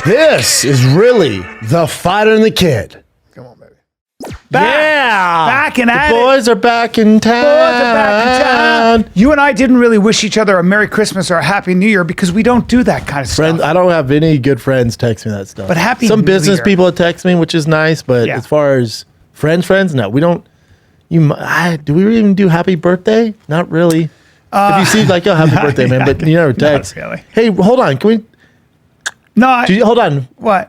This is really the Fighter and the Kid. Come on, baby. Back and at the boys are back in town. You and I didn't really wish each other a Merry Christmas or a Happy New Year because we don't do that kind of Friends, stuff. I don't have any good friends text me that stuff. But Happy Some New business Year. people text me, which is nice. But Yeah. as far as friends, no, we don't. Do we even do Happy Birthday? Not really. If you see like, Happy Birthday, man, but you never text. Not really. Hey, hold on. Can we? No, Hold on. what?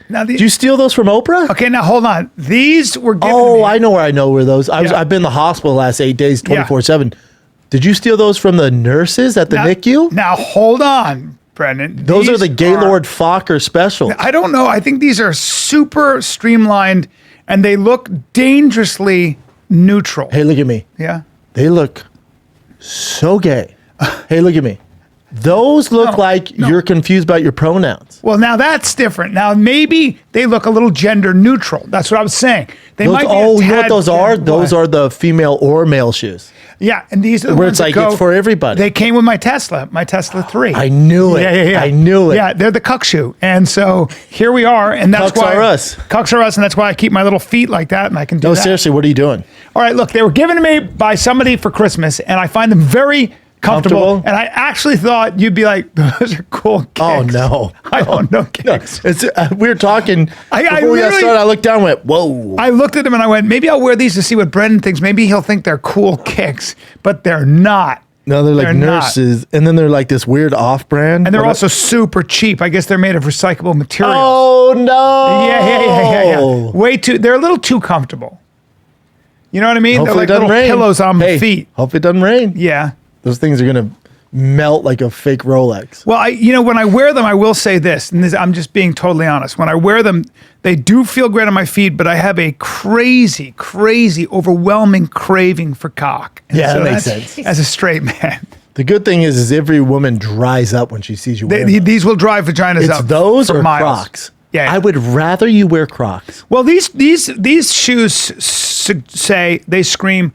Now Did you steal those from Oprah? Okay, now hold on. These were given to Oh, me. I know where those. I've been in the hospital the last 8 days, 24/7. Did you steal those from the nurses at the NICU? Now hold on, Brendan. Those are These the Gaylord Fokker special. I don't know. I think these are super streamlined and they look dangerously neutral. Hey, look at me. Yeah. They look so gay. Hey, look at me. Those look like you're confused about your pronouns. Well, now that's different. Now maybe they look a little gender neutral. That's what I was saying. They Those, might be you know what tad those are? gender- Those what? are the female or male shoes. Yeah, and these are the Where ones it's like, that go, it's for everybody. They came with my Tesla 3. I knew it. Yeah. I knew it. Yeah, they're the cuck shoe. And so here we are, and that's Cucks why are us. Cucks are us, and that's why I keep my little feet like that, and I can do No, that. seriously, what are you doing? All right, look, they were given to me by somebody for Christmas, and I find them very comfortable. And I actually thought you'd be like, those are cool kicks. Oh, no. I don't know kicks. It's, we were talking. I before we got literally- started, I looked down and went, whoa. I looked at them and I went, maybe I'll wear these to see what Brendan thinks. Maybe he'll think they're cool kicks, but they're not. No, they're like They're not. nurses. And then they're like this weird off-brand. And they're also super cheap. I guess they're made of recyclable materials. Oh, no. Yeah. Way too, they're a little too comfortable. You know what I mean? Hopefully they're it like doesn't little rain. pillows on my feet. Hopefully it doesn't rain. Yeah. Those things are going to melt like a fake Rolex. Well, when I wear them, I will say this, and I'm just being totally honest. When I wear them, they do feel great on my feet, but I have a crazy, overwhelming craving for cock. And Yeah, that makes that's- sense. As a straight man. The good thing is every woman dries up when she sees you wearing them. These will drive vaginas It's up those for or miles. Crocs. Yeah. I would rather you wear Crocs. Well, these shoes say, they scream,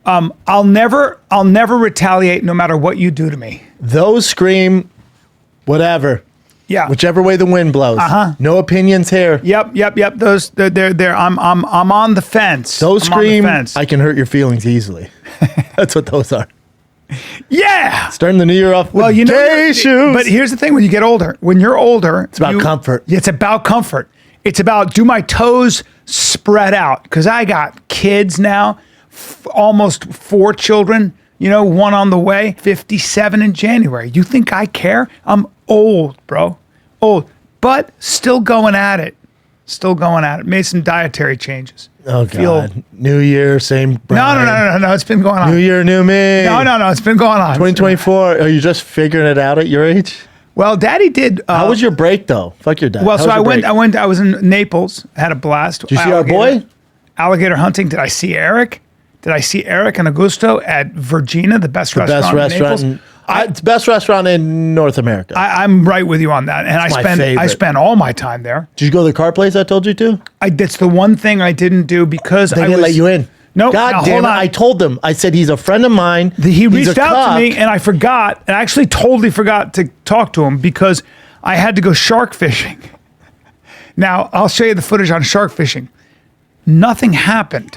I'll never retaliate no matter what you do to me. Those scream whatever. Yeah. Whichever way the wind blows. No opinions here. Yep. Those they're I'm on the fence. Those I'm on the scream fence. I can hurt your feelings easily. That's what those are. Yeah. Starting the new year off with gay shoes. But here's the thing: when you get older, it's about comfort. It's about comfort. It's about, do my toes spread out? Because I got kids now, almost 4 children. One on the way. 57 in January. You think I care? I'm old, bro. Old, but still going at it. Made some dietary changes. Oh God! New year, same. Bryan. No. It's been going on. New year, new me. No. It's been going on. 2024. Are you just figuring it out at your age? Well, Daddy did. How was your break though? Fuck your dad. Well, How so was your I break? was in Naples, had a blast. Did you see our boy? Alligator hunting. Did I see Eric? Did I see Eric and Augusto at Virginia, the best restaurant in Naples? It's the best restaurant in North America. I'm right with you on that. And It's my favorite. I spent all my time there. Did you go to the car place I told you to? That's the one thing I didn't do because They didn't let you in. No, God now, damn hold it. on. I told them. I said, he's a friend of mine. He He's reached a out to me cock. and I forgot. And I actually totally forgot to talk to him because I had to go shark fishing. Now, I'll show you the footage on shark fishing. Nothing happened.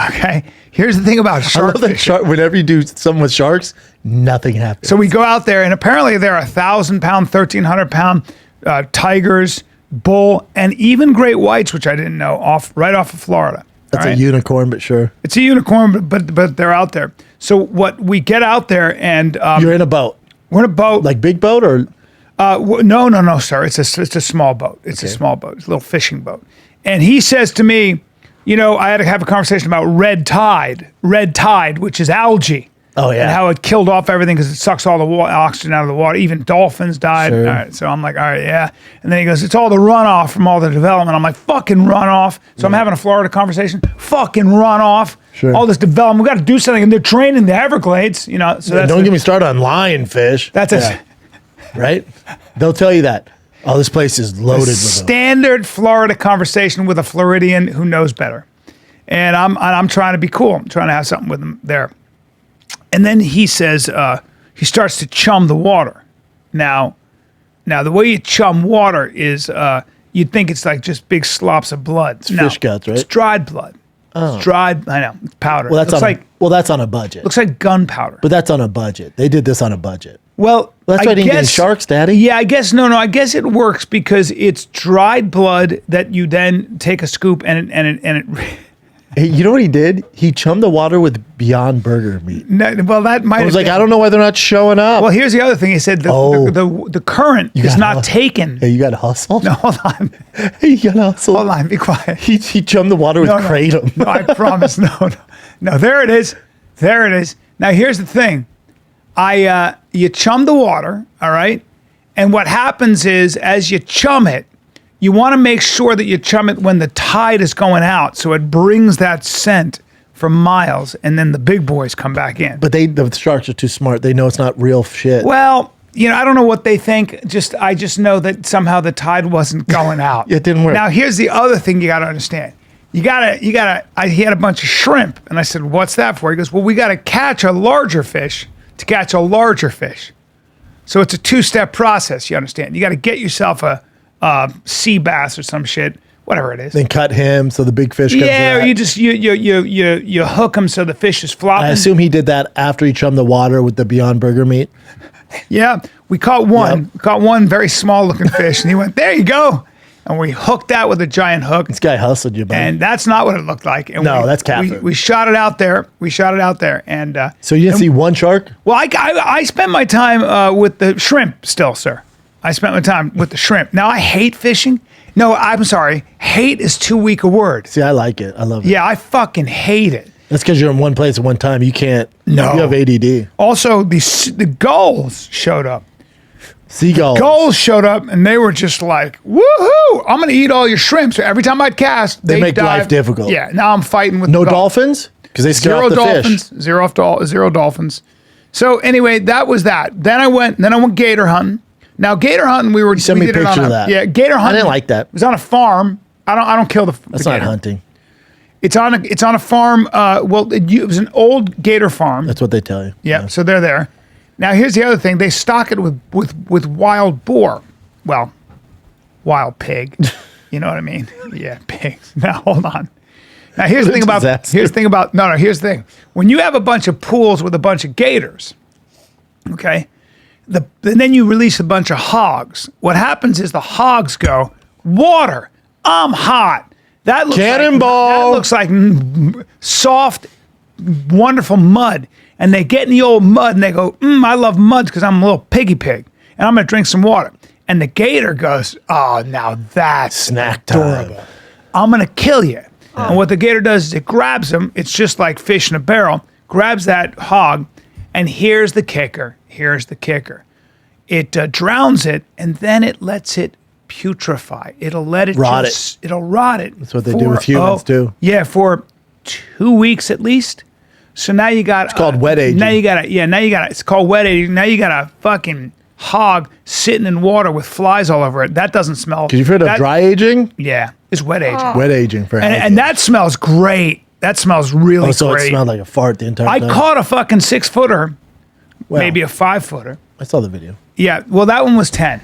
Okay? Here's the thing about I shark love that fishing. whenever you do something with sharks, nothing happens. So we go out there, and apparently there are 1,000-pound, 1,300-pound tigers, bull, and even great whites, which I didn't know, right off of Florida. That's All right? a unicorn, but sure. It's a unicorn, but they're out there. So what we get out there, and You're in a boat. we're in a boat. Like big boat or? No, sir. It's a small boat. It's a small boat. It's a little fishing boat. And he says to me, I had to have a conversation about red tide, which is algae. Oh, yeah. And how it killed off everything because it sucks all the oxygen out of the water. Even dolphins died. Sure. All right, so I'm like, all right, yeah. And then he goes, it's all the runoff from all the development. I'm like, fucking runoff. So I'm having a Florida conversation. Fucking runoff. Sure. All this development. We got to do something. And they're draining the Everglades. So Don't get me started on lionfish. That's a right? They'll tell you that. Oh, this place is loaded with them. standard Florida conversation with a Floridian who knows better. And I'm trying to be cool. I'm trying to have something with him there. And then he says, he starts to chum the water. Now Now, the way you chum water is you'd think it's like just big slops of blood. It's fish guts, right? It's dried blood. Oh. It's dried, I know, it's powder. Well, that's on a budget. Looks like gunpowder. But that's on a budget. They did this on a budget. Well, That's why I didn't get sharks, Daddy. Yeah, I guess I guess it works because it's dried blood that you then take a scoop and it Hey, you know what he did? He chummed the water with Beyond Burger meat. well, that might. I was like, I don't know why they're not showing up. Well, here's the other thing. He said the current is not taken. Hey, you got to hustle. No, hold on. Hey, you got to hustle. Hold on. Be quiet. He chummed the water with kratom. No, I promise. No. There it is. There it is. Now here's the thing. You chum the water, all right, and what happens is as you chum it, you want to make sure that you chum it when the tide is going out, so it brings that scent for miles, and then the big boys come back in. But the sharks are too smart. They know it's not real shit. Well, I don't know what they think. I just know that somehow the tide wasn't going out. It didn't work. Now, here's the other thing you got to understand. He had a bunch of shrimp, and I said, "What's that for?" He goes, "Well, we got to catch a larger fish to catch a larger fish." So it's a two-step process. You understand? You got to get yourself a sea bass or some shit, whatever it is. Then cut him so the big fish comes Yeah, out. or you just you hook him so the fish is flopping. I assume he did that after he chummed the water with the Beyond Burger meat. Yeah, we caught one. Yep. We caught one very small looking fish, and he went, "There you go," and we hooked that with a giant hook. This guy hustled you, buddy. And that's not what it looked like. And No, that's catfish. We shot it out there. And So you didn't see one shark? well, I spent my time with the shrimp still, sir. I spent my time with the shrimp. Now I hate fishing. No, I'm sorry. Hate is too weak a word. See, I like it. I love it. Yeah, I fucking hate it. That's because you're in one place at one time. You can't. No. You have ADD. Also, the gulls showed up. Seagulls. Gulls showed up, and they were just like, "Woohoo! I'm gonna eat all your shrimp." So every time I'd cast, They make dive. life difficult. Yeah. Now I'm fighting with No the gulls. dolphins? Because they scare Zero off the dolphins. fish. Zero dolphins. So anyway, that was that. Then I went gator hunting. Now gator hunting, we sent me a did it picture on of that. Yeah, gator hunting. I didn't like that. It was on a farm. I don't kill the. That's the not gator. hunting. It's on a farm. It was an old gator farm. That's what they tell you. Yeah, so they're there. Now here's the other thing: they stock it with wild boar. Well, wild pig. You know what I mean? Yeah, pigs. Now hold on. Now here's the thing about here's the thing. When you have a bunch of pools with a bunch of gators, okay, and then you release a bunch of hogs. What happens is the hogs go, water. I'm hot. That looks Cannonball. That looks like soft, wonderful mud. And they get in the old mud and they go, I love mud because I'm a little piggy pig. And I'm going to drink some water. And the gator goes, oh, now that's Snack adorable. time. I'm going to kill you. And what the gator does is it grabs him. It's just like fish in a barrel. Grabs that hog. And here's the kicker. It drowns it. And then it lets it putrefy. It'll let it Rot It'll rot it. That's what they do with humans too. Yeah, for 2 weeks at least. So now you got. It's called wet aging. Now you got it's called wet aging. Now you got a fucking hog sitting in water with flies all over it. That doesn't smell. Because you've heard of dry aging? Yeah, it's wet aging. Wet aging for And that smells great. That smells really so great. it smelled like a fart the entire I time. caught a fucking 6-footer, Well, maybe a 5-footer. I saw the video. Yeah, well, that one was 10.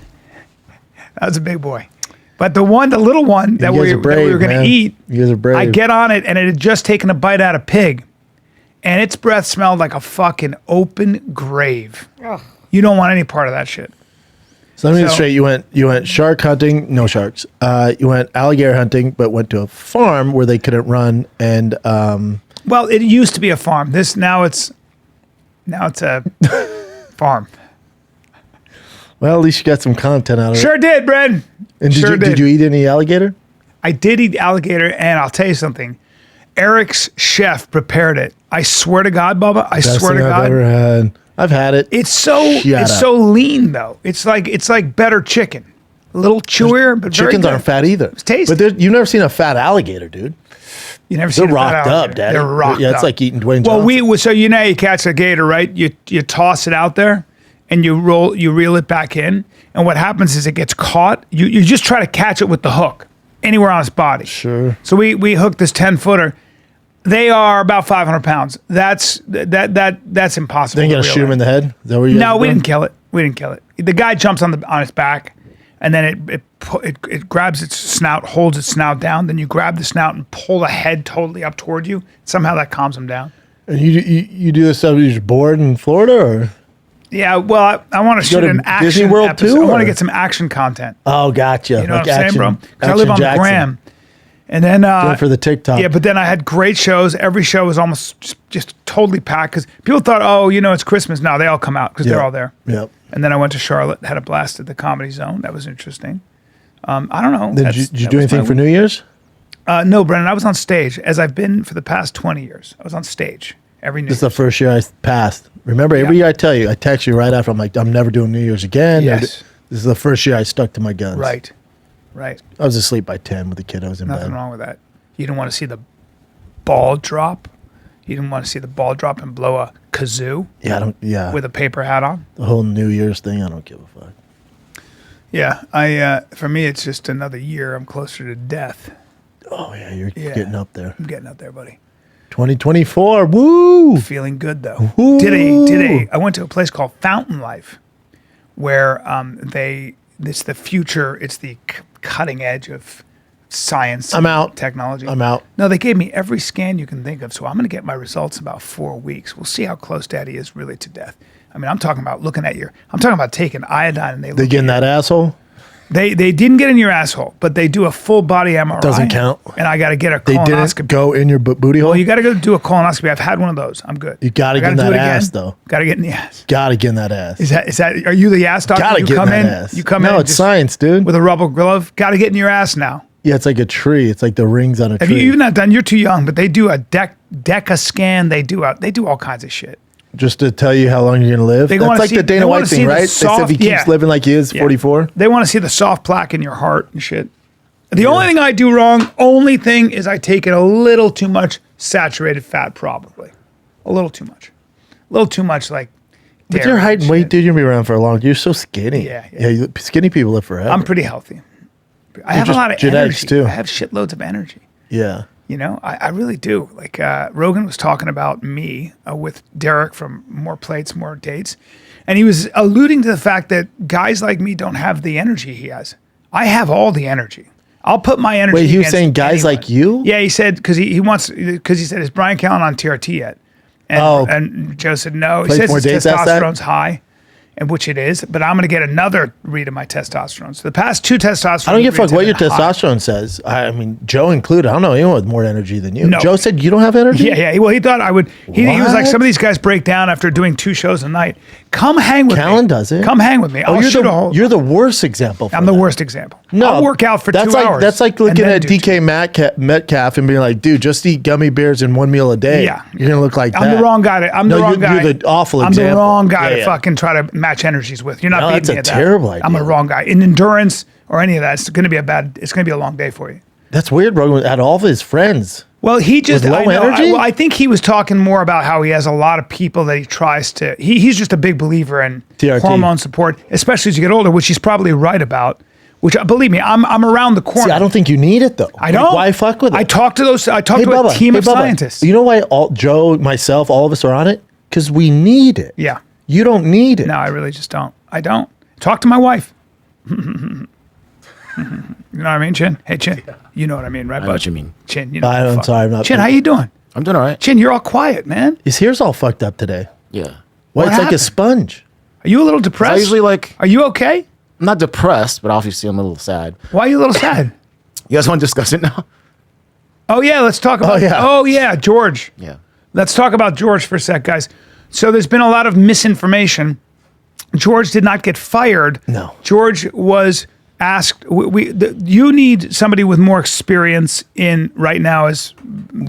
That was a big boy. But the little one that You we guys are brave, were going to man. eat, You guys are brave. I get on it, and it had just taken a bite out of pig. And its breath smelled like a fucking open grave. Ugh. You don't want any part of that shit. So let me get straight. You went shark hunting, no sharks. You went alligator hunting, but went to a farm where they couldn't run. And Well, it used to be a farm. Now it's a farm. well, at least you got some content out of it. Sure did, Brad. And did you eat any alligator? I did eat alligator, and I'll tell you something. Eric's chef prepared it. I swear to God, Bubba. I Best swear to thing God. I've ever had. I've had it. It's so lean though. It's like better chicken. A little chewier, but very Chickens good. aren't fat either. It's tasty. But you've never seen a fat alligator, dude. You never They're seen a fat rocked alligator. up, Daddy. They're rocked Yeah, up. it's like eating Dwayne Well, Johnson. so you know you catch a gator, right? You toss it out there, and you reel it back in, and what happens is it gets caught. You just try to catch it with the hook anywhere on its body. Sure. So we hooked this 10-footer. They are about 500 pounds. That's impossible. Then you to got to reel shoot him in the head? Is that what you No, guys we did? didn't kill it. The guy jumps on its back, and then it grabs its snout, holds its snout down. Then you grab the snout and pull the head totally up toward you. Somehow that calms them down. And you do this stuff because you're bored in Florida, or? Yeah, well, I want to shoot an action Disney World episode. too, I want or? to get some action content. Oh, gotcha. You know what I'm saying, bro? Because I live on the gram. And then Doing for the TikTok. Yeah, but then I had great shows. Every show was almost just totally packed because people thought, oh, it's Christmas. No, they all come out because they're all there. Yep. And then I went to Charlotte, had a blast at the Comedy Zone. That was interesting. I don't know. Did you do anything for New Year's? No, Brennan. I was on stage as I've been for the past 20 years. I was on stage every New Year's. This is the first year I passed. Remember, every year I tell you, I text you right after. I'm like, I'm never doing New Year's again. Yes. This is the first year I stuck to my guns. Right. I was asleep by 10 with the kid. I was in Nothing bed. wrong with that. You didn't want to see the ball drop. You didn't want to see the ball drop and blow a kazoo. Yeah, With a paper hat on. the whole New Year's thing. I don't give a fuck. Yeah, for me, it's just another year. I'm closer to death. Oh yeah, you're getting up there. I'm getting up there, buddy. 2024. Woo! Feeling good though. Ooh. I went to a place called Fountain Life, where it's the future. It's the cutting edge of science. I'm out. Technology. I'm out. No, they gave me every scan you can think of, so I'm going to get my results in about 4 weeks. We'll see how close Daddy is really to death. I mean, I'm talking about taking iodine and They get in that asshole? They didn't get in your asshole, but they do a full body MRI. Doesn't count. And I got to get a They colonoscopy. didn't go in your booty hole? Well, you got to go do a colonoscopy. I've had one of those. I'm good. You got to get in that ass, though. Got to get in the ass. Got to get in that ass. Is that? Are you the ass doctor? Got to You get in come that ass. You come in. No, it's just science, dude. with a rubber glove. Got to get in your ass now. Yeah, it's like a tree. It's like the rings on a Have tree. you not done? You're too young, but they do a DECA scan. They do all kinds of shit. Just to tell you how long you're going to live? They That's wanna like see- the they Dana wanna White see thing, the right? They said if he soft- keeps living like he is, 44. They want to see the soft plaque in your heart and shit. The only thing I do wrong, is I take in a little too much saturated fat, probably. A little too much. Like With dairy your height and shit. weight, dude, you're going to be around for a long time. You're so skinny. Yeah. Skinny people live forever. I'm pretty healthy. I have a just lot of genetics, energy. too. I have shitloads of energy. Yeah. I really do. Like Rogan was talking about me with Derek from More Plates, More Dates. And he was alluding to the fact that guys like me don't have the energy he has. I have all the energy. I'll put my energy. Wait, he was against saying guys anyone. like you? Yeah, he said because he said, is Bryan Callen on TRT yet? And Joe said no. He Plates, says More his Dates asked that? testosterone's high, and which it is. But I'm going to get another read of my testosterone. So the past 2 testosterone. I don't give a fuck reads what your have been high. testosterone says. I mean, Joe included. I don't know anyone with more energy than you. No. Joe said you don't have energy? Yeah. Well, he thought I would. He was like, What? some of these guys break down after doing 2 shows a night. Come hang with me. Callen does it. Come hang with me. I'll shoot a hole. You're the worst example. I'm the worst example. No, I'll work out for 2 hours. That's like and looking then at do DK Metcalf and being like, dude, just eat gummy bears and 1 meal a day. Yeah. You're gonna look like that. I'm the wrong guy. I'm the wrong guy. You're the awful I'm example. the wrong guy to Yeah. fucking try to match energies with. You're not No, beating that's me a at that. terrible idea. I'm the wrong guy. In endurance or any of that, it's going to be a long day for you. That's weird, bro. Had all of his friends. Well, he just With low energy? I think he was talking more about how he has a lot of people that he tries to. He's just a big believer in TRT. hormone support, especially as you get older, which he's probably right about. Which believe me, I'm around the corner. See, I don't think you need it though. I don't. Like, why fuck with it? I talked to a Bubba, team of Bubba, scientists. You know why Joe, myself, all of us are on it? Because we need it. Yeah. You don't need it. No, I really just don't. I don't. Talk to my wife. You know what I mean, Chin? Hey, Chin. You know what I mean, right, I know bud? what you mean. Chin, you know. I'm what the fuck. sorry, I'm not- Chin, how you doing? I'm doing all right. Chin, you're all quiet, man. His hair's all fucked up today. Yeah. Why? What It's like happened? a sponge. Are you a little depressed? I usually Are you okay? I'm not depressed, but obviously I'm a little sad. Why are you a little sad? You guys want to discuss it now? Oh yeah, let's talk about. yeah. Oh yeah, George. Yeah. Let's talk about George for a sec, guys. So there's been a lot of misinformation. George did not get fired. No. George was asked. You need somebody with more experience in right now as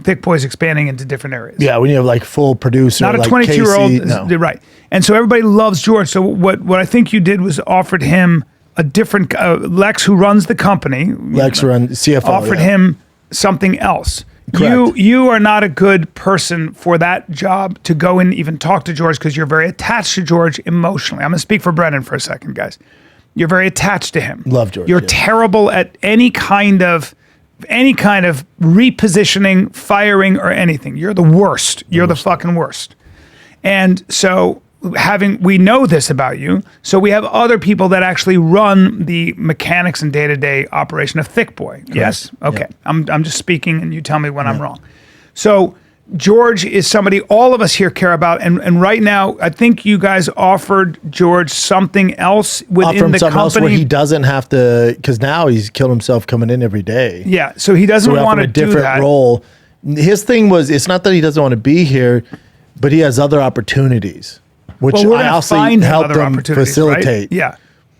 Thicccboy's expanding into different areas. Yeah, when you have like full producer, Not a like 22-year-old. Casey, no. Right. And so everybody loves George. So what I think you did was offered him a different Lex, who runs the company. Lex run CFO Offered yeah. him something else. Correct. You are not a good person for that job to go and even talk to George because you're very attached to George emotionally. I'm going to speak for Brennan for a second, guys. You're very attached to him. Love George, You're yeah. terrible at any kind of repositioning, firing, or anything. You're the worst. You're the fucking worst. And so we know this about you, so we have other people that actually run the mechanics and day-to-day operation of Thicccboy. Yes? Okay. Yeah. I'm just speaking and you tell me when I'm wrong. So George is somebody all of us here care about, and right now I think you guys offered George something else within the company. Else where he doesn't have to, because now he's killed himself coming in every day. Yeah, so he doesn't want to do that. Different role. His thing was, it's not that he doesn't want to be here, but he has other opportunities, which I also helped him facilitate. Right? Yeah.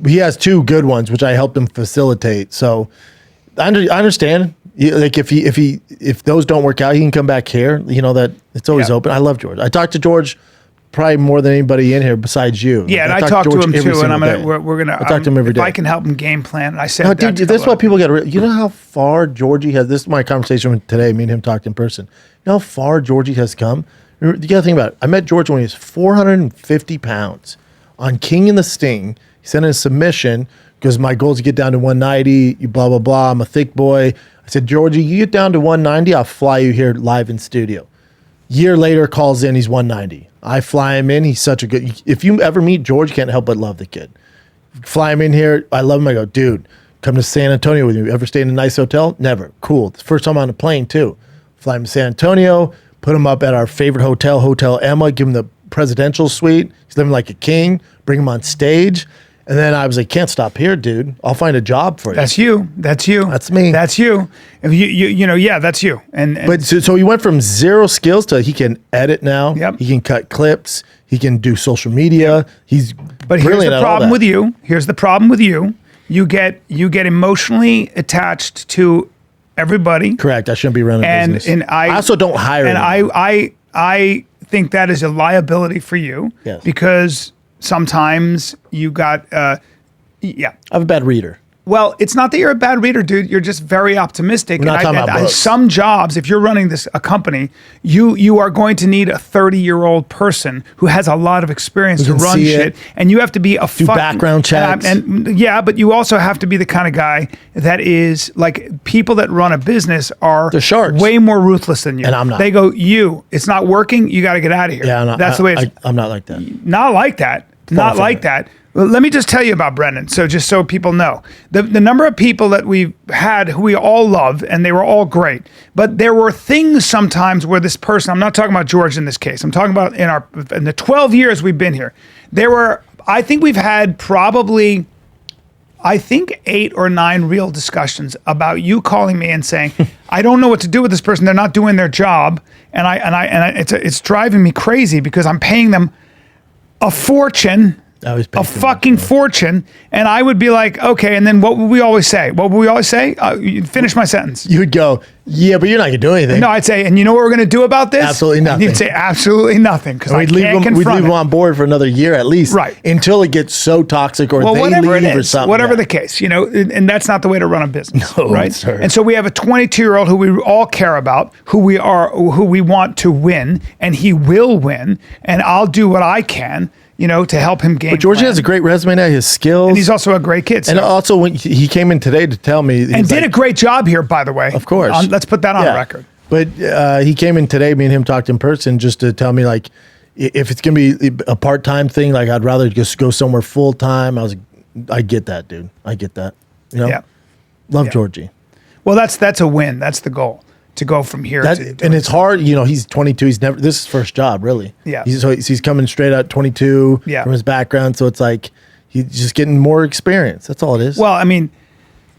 He has 2 good ones, which I helped him facilitate. So I understand. Like if those don't work out, he can come back here. You know that it's always open. I love George. I talked to George probably more than anybody in here besides you. Yeah, and I talked to him too. And we're gonna. I talk to him every day. If I can help him game plan, and I said, no, dude, this is what people get. You know how far Georgie has. This is my conversation with today. Me and him talked in person. You know how far Georgie has come. You gotta think about it. I met George when he was 450 pounds on King and the Sting. He sent in a submission because my goal is to get down to 190. You blah blah blah. I'm a thick boy. I said, Georgie, you get down to 190, I'll fly you here live in studio. Year later, calls in, he's 190. I fly him in. He's such a good. If you ever meet George, you can't help but love the kid. Fly him in here. I love him. I go, dude, come to San Antonio with me. Ever stayed in a nice hotel? Never. Cool. It's the first time on a plane too. Fly him to San Antonio. Put him up at our favorite hotel, Hotel Emma. Give him the presidential suite. He's living like a king. Bring him on stage. And then I was like, can't stop here, dude. I'll find a job for you. That's you. That's you. That's me. That's you. If you know, yeah, that's you. And but so he went from 0 skills to he can edit now. Yep. He can cut clips. He can do social media. He's but here's the problem with you. Here's the problem with you. You get emotionally attached to everybody. Correct. I shouldn't be running a business. And I also don't hire. And I think that is a liability for you. Yes. Because sometimes you got, I'm a bad reader. Well, it's not that you're a bad reader, dude. You're just very optimistic. We're not talking about books. Some jobs, if you're running a company, you are going to need a 30-year-old person who has a lot of experience to run shit, and you have to be do background checks. And yeah, but you also have to be the kind of guy that is like people that run a business are the sharks. Way more ruthless than you. And I'm not. They go, it's not working. You got to get out of here. Yeah, that's the way. I'm not like that. Not like that. Not like that. Well, let me just tell you about Brendan. So just so people know, the number of people that we've had who we all love, and they were all great, but there were things sometimes where this person, I'm not talking about George in this case, I'm talking about in the 12 years we've been here, I think we've had probably 8 or 9 real discussions about you calling me and saying, I don't know what to do with this person. They're not doing their job. And it's driving me crazy because I'm paying them a fortune. A fucking fortune, and I would be like, okay, and then what would we always say? Finish my sentence. You would go, yeah, but you're not gonna do anything. No, I'd say, and you know what we're gonna do about this? Absolutely nothing. And you'd say absolutely nothing because we'd leave them on board for another year at least, right? Until it gets so toxic or they leave or something. Whatever the case, and that's not the way to run a business, right? Sir. And so we have a 22-year-old who we all care about, who we want to win, and he will win, and I'll do what I can. To help him game. But George has a great resume now. His skills, and he's also a great kid. And also, when he came in today to tell me, and did a great job here, by the way. Of course, let's put that on record. But he came in today. Me and him talked in person just to tell me like, if it's gonna be a part-time thing, like I'd rather just go somewhere full-time. I get that, dude. I get that. Love Georgie. Well, that's a win. That's the goal. To go from here and it's hard, he's 22. He's never, this is his first job, really. Yeah. He's coming straight out 22 from his background. So it's like, he's just getting more experience. That's all it is. Well, I mean,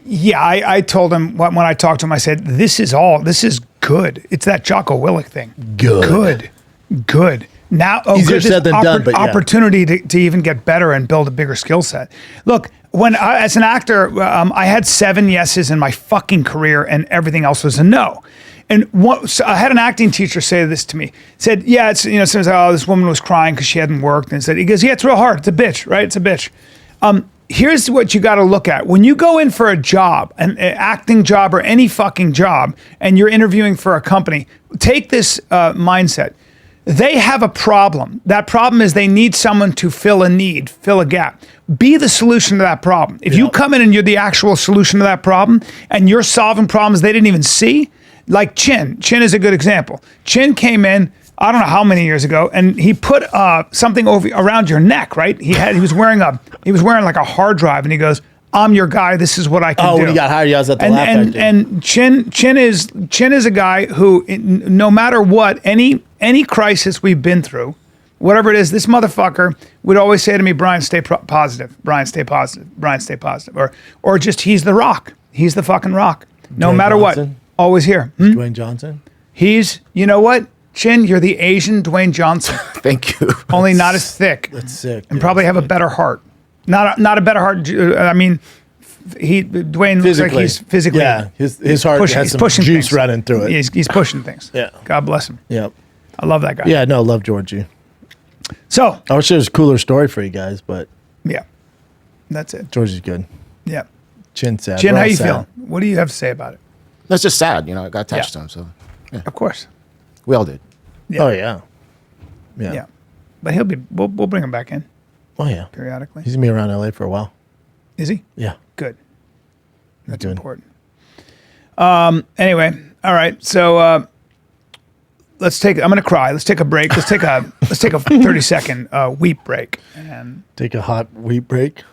I told him when I talked to him, I said, this is good. It's that Jocko Willink thing. Good. Now, easier said than done, but opportunity to even get better and build a bigger skill set. Look, as an actor, I had 7 yeses in my fucking career, and everything else was a no. And so I had an acting teacher say this to me. He said, "Yeah, it's sometimes this woman was crying because she hadn't worked." And he goes, "Yeah, it's real hard. It's a bitch, right? It's a bitch." Here's what you got to look at when you go in for a job, an acting job or any fucking job, and you're interviewing for a company. Take this mindset. They have a problem. That problem is they need someone to fill a gap. Be the solution to that problem. If you come in and you're the actual solution to that problem, and you're solving problems they didn't even see, like Chin is a good example. Chin came in, I don't know how many years ago, and he put something around your neck, right? He was wearing like a hard drive, and he goes, "I'm your guy. This is what I can do." Oh, when he got hired, he was at the Laugh Factory. And Chin is a guy who, no matter what, any crisis we've been through, whatever it is, this motherfucker would always say to me, "Bryan, stay positive. Bryan, stay positive. Bryan, stay positive." Or just, he's the rock. He's the fucking rock. No Dwayne matter Johnson? what, always here. Dwayne Johnson. He's, you know what, Chin, you're the Asian Dwayne Johnson. Thank you. Only not as thick. That's sick. And probably have a better heart. Not a better heart. I mean, Dwayne looks like he's physically. Yeah, his heart pushing, has he's some pushing juice things. running through it. He's pushing things. Yeah. God bless him. Yep. I love that guy. Yeah, no, love Georgie. So, I wish there was a cooler story for you guys, but yeah, that's it. Georgie's good. Yeah. Chin's sad. Chin, We're how all you sad. feeling? What do you have to say about it? That's just sad. You know, I got attached Yeah. to him, so Of course. we all did. Yeah. Oh yeah. Yeah. Yeah. But we'll bring him back in Oh yeah. periodically. He's gonna be around LA for a while. Is he? Yeah. Good. That's Good. important. Anyway, all right. So I'm gonna cry. Let's take a break. Let's take a 30-second weep break. And Take a hot wheat break.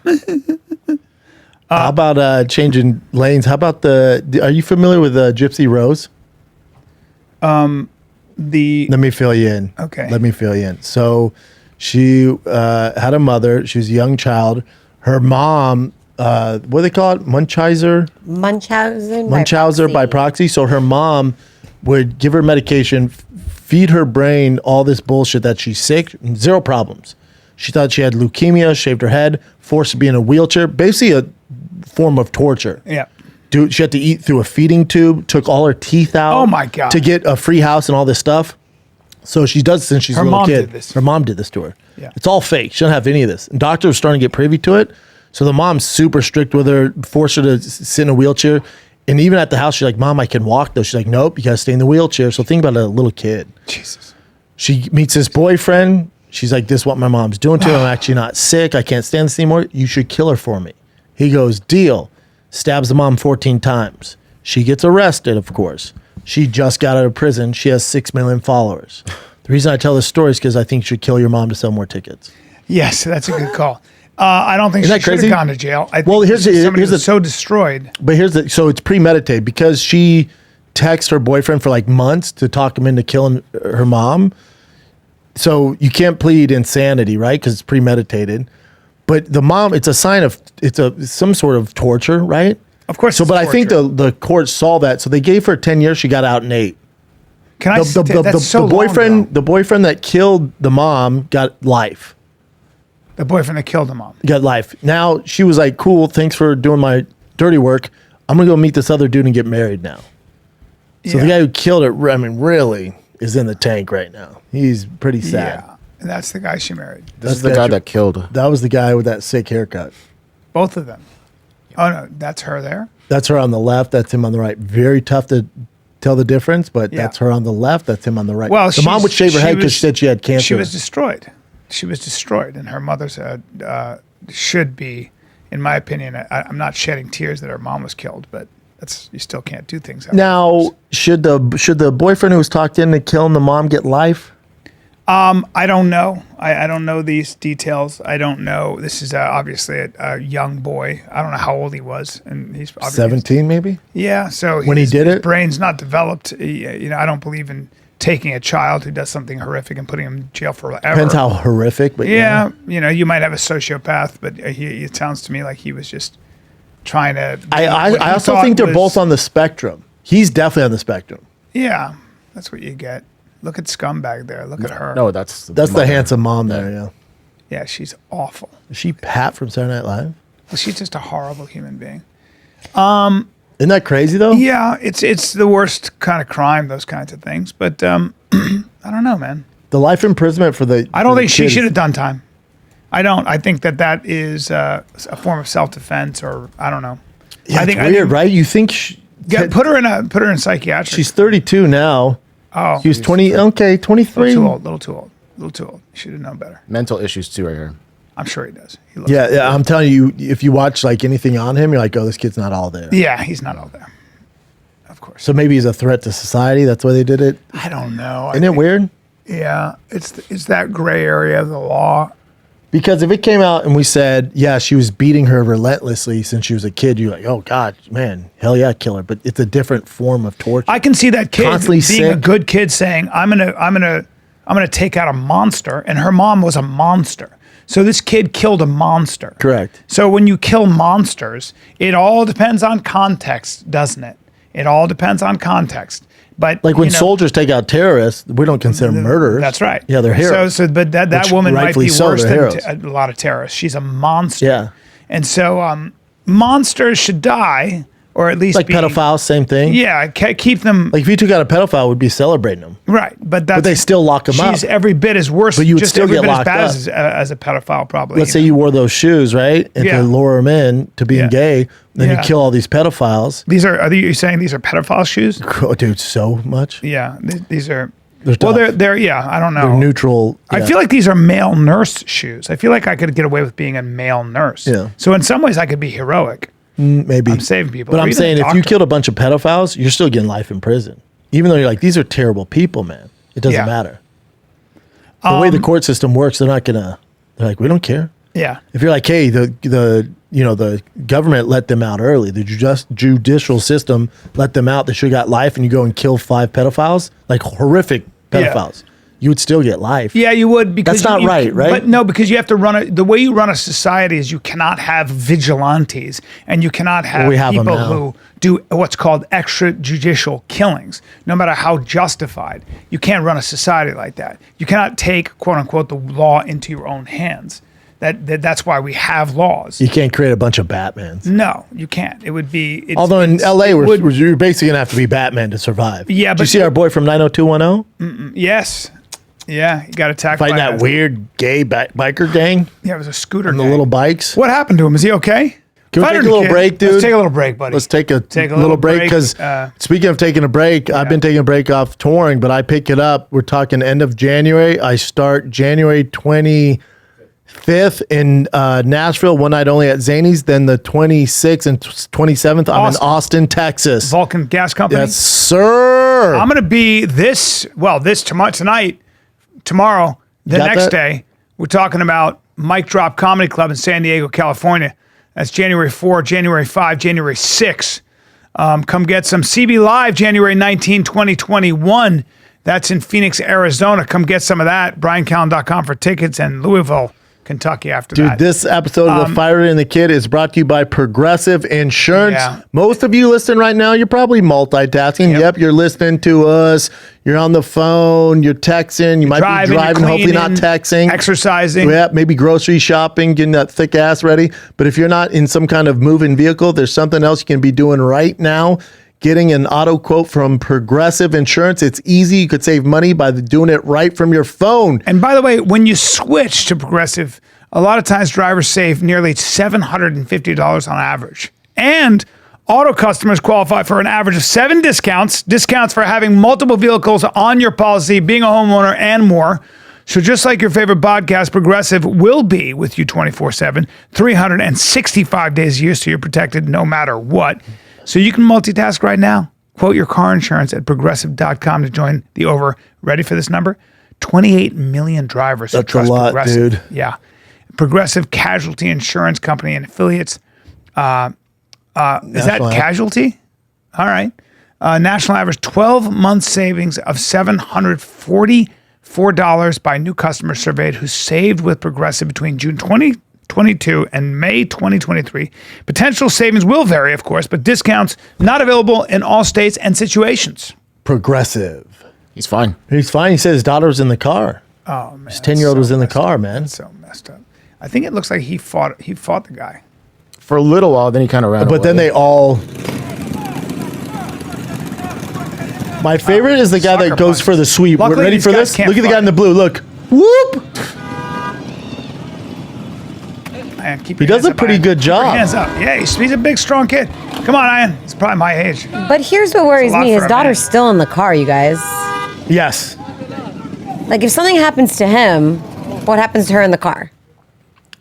How about changing lanes? How about are you familiar with Gypsy Rose? Let me fill you in. Okay. Let me fill you in. So she had a mother. She was a young child. Her mom, what do they call it? Munchausen by proxy. So her mom would give her medication, feed her brain all this bullshit that she's sick, zero problems. She thought she had leukemia, shaved her head, forced to be in a wheelchair, basically a form of torture. yeah. Dude, she had to eat through a feeding tube, took all her teeth out. Oh, my God. To get a free house and all this stuff. So she does since she's Her a little mom kid. did this. Her mom did this to her. Yeah. It's all fake. She doesn't have any of this. And doctors were starting to get privy to it. So the mom's super strict with her, forced her to sit in a wheelchair. And even at the house, she's like, "Mom, I can walk though." She's like, "Nope, you gotta stay in the wheelchair." So think about a little kid. Jesus. She meets this boyfriend. She's like, "This is what my mom's doing to me. I'm actually not sick. I can't stand this anymore. You should kill her for me." He goes, "Deal." Stabs the mom 14 times. She gets arrested, of course. She just got out of prison. She has 6 million followers. The reason I tell this story is because I think you should kill your mom to sell more tickets. Yes, that's a good call. I don't think Isn't she that should crazy? have gone to jail. I think Well, here's somebody the- was so destroyed. But so it's premeditated because she texts her boyfriend for like months to talk him into killing her mom. So you can't plead insanity, right? Because it's premeditated. But the mom, it's a sign of some sort of torture, right? Of course. So, it's but I think torture. the court saw that, so they gave her 10 years. She got out in 8. Can I say that's so long, boyfriend, though. the boyfriend that killed the mom got life. The boyfriend that killed the mom. Got life. Now she was like, "Cool, thanks for doing my dirty work. I'm gonna go meet this other dude and get married now." So the Yeah. guy who killed her, I mean, really is in the tank right now. He's pretty sad. Yeah. And that's the guy she married. This is the guy that killed. That was the guy with that sick haircut. Both of them. Oh, no. That's her there? That's her on the left. That's him on the right. Very tough to tell the difference, but Yeah. that's her on the left. That's him on the right. Well, the mom would shave her head because she said she had cancer. She was destroyed. She was destroyed. And her mother's should be, in my opinion, I'm not shedding tears that her mom was killed, but you still can't do things that way. Now, should the boyfriend who was talked into killing the mom get life? I don't know. I don't know these details. I don't know. This is obviously a young boy. I don't know how old he was, and he's obviously 17 maybe? Yeah. So When he did his it? brain's not developed. I don't believe in taking a child who does something horrific and putting him in jail forever. Depends how horrific, but Yeah, you might have a sociopath, but it sounds to me like he was just trying to. I also think they're both on the spectrum. He's definitely on the spectrum. Yeah, that's what you get. Look at scumbag there. Look at her. No, that's That's the mother. handsome mom there, yeah. Yeah, she's awful. Is she Pat from Saturday Night Live? Well, she's just a horrible human being. Isn't that crazy though? Yeah, it's the worst kind of crime, those kinds of things. But I don't know, man. The life imprisonment for the I don't for the think she kid should is- have done time. I don't. I think that is a form of self-defense, or I don't know. Yeah, I think it's weird, right? You think put her in psychiatric. she's 32 now. oh, He was 20. Okay, a 23. little too old. Should have known better. mental issues too right here. I'm sure he does. He looks Yeah, I'm telling you, if you watch like anything on him, you're like, oh, this kid's not all there. Yeah, he's not all there. Of course. So maybe he's a threat to society. That's why they did it. I don't know. Isn't it weird? Yeah, it's that gray area of the law. Because if it came out and we said, yeah, she was beating her relentlessly since she was a kid, you're like, oh God, man, hell yeah, kill her. But it's a different form of torture. I can see that kid Constantly being a sick. good kid saying, I'm gonna take out a monster, and her mom was a monster. So this kid killed a monster. Correct. So when you kill monsters, it all depends on context, doesn't it? It all depends on context. But Like when soldiers take out terrorists, we don't consider murderers. That's right. Yeah, they're heroes. But that Which woman might rightfully be so, worse they're than heroes. a lot of terrorists. She's a monster. Yeah. And so monsters should die, or at least Like be, pedophiles, same thing. Yeah, keep them Like if you took out a pedophile, we'd be celebrating them. right. But that's, they still lock 'em up. She's every bit as worse. But you would just still every get bit as locked bad up. as a pedophile, probably. Let's say you wore those shoes, right? And Yeah. to lure them in to being Yeah. gay, then Yeah. you kill all these pedophiles. Are you saying these are pedophile shoes? Oh, dude, so much. Yeah, these are. They're Well, tough. they're yeah. I don't know. They're neutral. I yeah. feel like these are male nurse shoes. I feel like I could get away with being a male nurse. Yeah. So in some ways, I could be heroic. Maybe I'm saving people. But Or I'm even a saying if you doctor. killed a bunch of pedophiles, you're still getting life in prison. Even though you're like, these are terrible people, man. It doesn't Yeah. matter. The way the court system works, they're like, we don't care. Yeah. If you're like, hey, the government let them out early, the judicial system let them out, they should have got life, and you go and kill 5 pedophiles, like horrific pedophiles, you would still get life. Yeah, you would, because That's not right, right? But no, because you have to the way you run a society is you cannot have vigilantes, and you cannot have we have 'em people now. who do what's called extrajudicial killings, no matter how justified. You can't run a society like that. You cannot take, quote unquote, the law into your own hands. That's why we have laws. You can't create a bunch of Batmans. No, you can't. It would be. Although in LA, you're basically gonna have to be Batman to survive. Yeah, Did but you see our boy from 90210 Yes. Yeah, he got attacked fighting by that weird gay biker gang Yeah, it was a scooter. on the gang. little bikes? What happened to him? Is he okay? Can we Fighter take a little kid. break, dude? Let's take a little break, buddy. Let's take a little little break break, because speaking of taking a break, I've been taking a break off touring, but I pick it up. We're talking end of January. I start January 25th in Nashville, one night only at Zany's. Then the 26th and 27th, I'm in Austin, Texas. Vulcan Gas Company. Yes, sir. I'm going to be tonight, tomorrow, the Got next that? day. We're talking about Mic Drop Comedy Club in San Diego, California. That's January 4, January 5, January 6. Come get some CB Live, January 19, 2021. That's in Phoenix, Arizona. Come get some of that. BryanCallen.com for tickets, and Louisville, Kentucky after Dude, that. this episode of The Fighter and the Kid is brought to you by Progressive Insurance. Yeah. Most of you listening right now, you're probably multitasking. Yep, you're listening to us. You're on the phone. You're texting. You might be driving, you're hopefully not cleaning, texting. exercising. Yeah, maybe grocery shopping, getting that thick ass ready. But if you're not in some kind of moving vehicle, there's something else you can be doing right now. Getting an auto quote from Progressive Insurance. It's easy. You could save money by doing it right from your phone. And by the way, when you switch to Progressive, a lot of times drivers save nearly $750 on average. And auto customers qualify for an average of 7 discounts for having multiple vehicles on your policy, being a homeowner, and more. So just like your favorite podcast, Progressive will be with you 24/7, 365 days a year, so you're protected no matter what. So you can multitask right now. Quote your car insurance at progressive.com to join the ready for this number? 28 million drivers who That's a trust lot, Progressive. dude. Yeah. Progressive Casualty Insurance Company and affiliates. Is that National casualty? All right. National average 12-month savings of $744 by new customers surveyed who saved with Progressive between June 2022 and May 2023. Potential savings will vary, of course, but discounts not available in all states and situations. Progressive. He's fine. He's fine. He said his daughter was in the car. Oh, man. His 10-year-old was in the car, man. So messed up. I think it looks like he fought the guy. For a little while, then he kind of ran But away. then they all... My favorite is the guy Sucker that goes punch. for the sweep. Luckily, Ready these for guys this? can't Look at the guy fight. in the blue. Look. Whoop! Man, keep He your does hands a up, pretty Ian. good Keep your job. hands up. Yeah, he's a big, strong kid. Come on, Ian. He's probably my age. But here's what worries lot me. for His a daughter's man. still in the car, you guys. Yes. Like, if something happens to him, what happens to her in the car?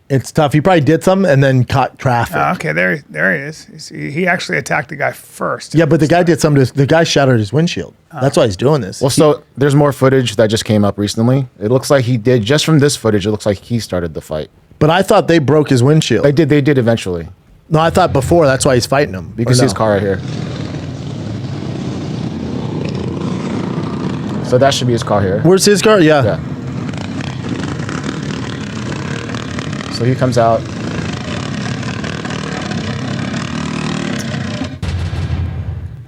It's tough. He probably did something and then caught traffic. Okay, there he is. He actually attacked the guy first. Yeah, but the guy did something. The guy shattered his windshield. That's why he's doing this. Well, so there's more footage that just came up recently. It looks like he did, just from this footage, it looks like he started the fight. But I thought they broke his windshield. They did eventually. No, I thought before. That's why he's fighting him. You can see his car right here. So that should be his car here. Where's his car? Yeah. Yeah. So he comes out.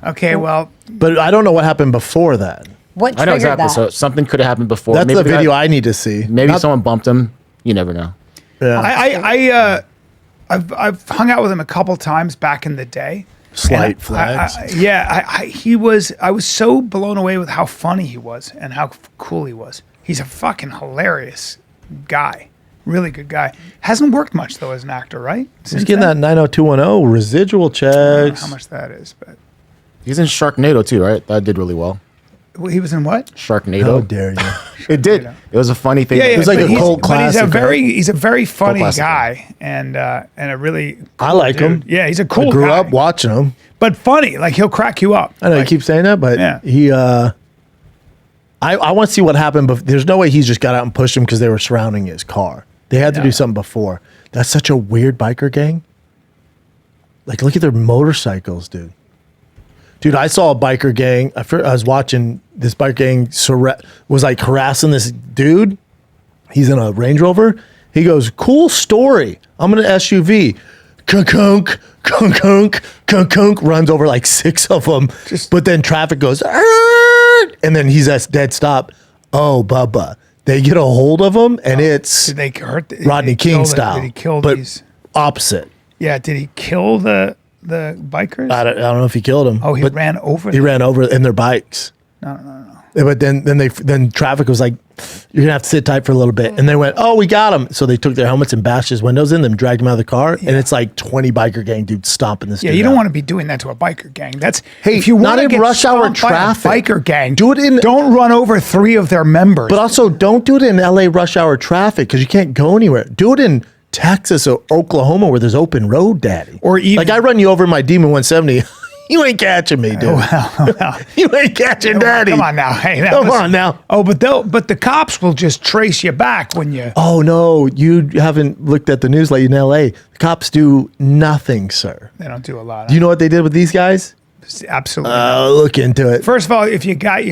Okay, well, But I don't know what happened before that. What I know triggered exactly. that? So something could have happened before. That's Maybe the video guy- I need to see. Maybe Not- someone bumped him. You never know. Yeah. I've hung out with him a couple times back in the day. Slight And flags. I was so blown away with how funny he was and how cool he was. He's a fucking hilarious guy. Really good guy. Hasn't worked much though as an actor, right? He's Since getting then? that 90210 residual I don't know checks. how much that is, but He's in Sharknado too, right? That did really well. he was in what? Sharknado. How dare you? It did. It was a funny thing. Yeah, It was like but a he's- cult but he's classic, right? he's a very funny classic, guy and a really I cool like him. dude. Yeah, he's a cool I grew guy. up watching him. But funny, like he'll crack you up. I know Like, you keep saying that, but Yeah. he. I want to see what happened. But there's no way he just got out and pushed him because they were surrounding his car. They had to do something before. That's such a weird biker gang. Like, look at their motorcycles, dude. Dude, I saw a biker gang. I was watching this biker gang was like harassing this dude. He's in a Range Rover. He goes, "Cool story. I'm in an SUV." Kunk, kunk, kunk, kunk, kunk, runs over like 6 of them. But then traffic goes, "Arrgh!" And then he's at dead stop. Oh, Bubba. They get a hold of him, and it's Did they hurt Rodney did he kill King the- style. Did he kill but these? opposite. Yeah, did he kill the bikers? I don't know if he killed him. Oh, he but ran over He them. ran over in their bikes. No. But then traffic was like, "You're gonna have to sit tight for a little bit." And they went, "Oh, we got him." So they took their helmets and bashed his windows in them, dragged him out of the car, and it's like 20 biker gang dudes stomping this. Yeah, dude you don't out. want to be doing that to a biker gang. That's Hey, if you not want to in get rush hour stomped by a traffic. biker gang, Do it in- Don't run over 3 of their members. But also, don't do it in LA rush hour traffic because you can't go anywhere. Do it in Texas or Oklahoma where there's open road, daddy. Or even- like I run you over in my Demon 170. You ain't catching me, dude. Well, You ain't catching daddy. come on now. Hey, now Come listen. on now. Oh, but the cops will just trace you back when you. Oh no, you haven't looked at the news lately in LA. The cops do nothing, sir. They don't do a lot. Do you know what they did with these guys? Absolutely. not. Look into it. First of all, if you got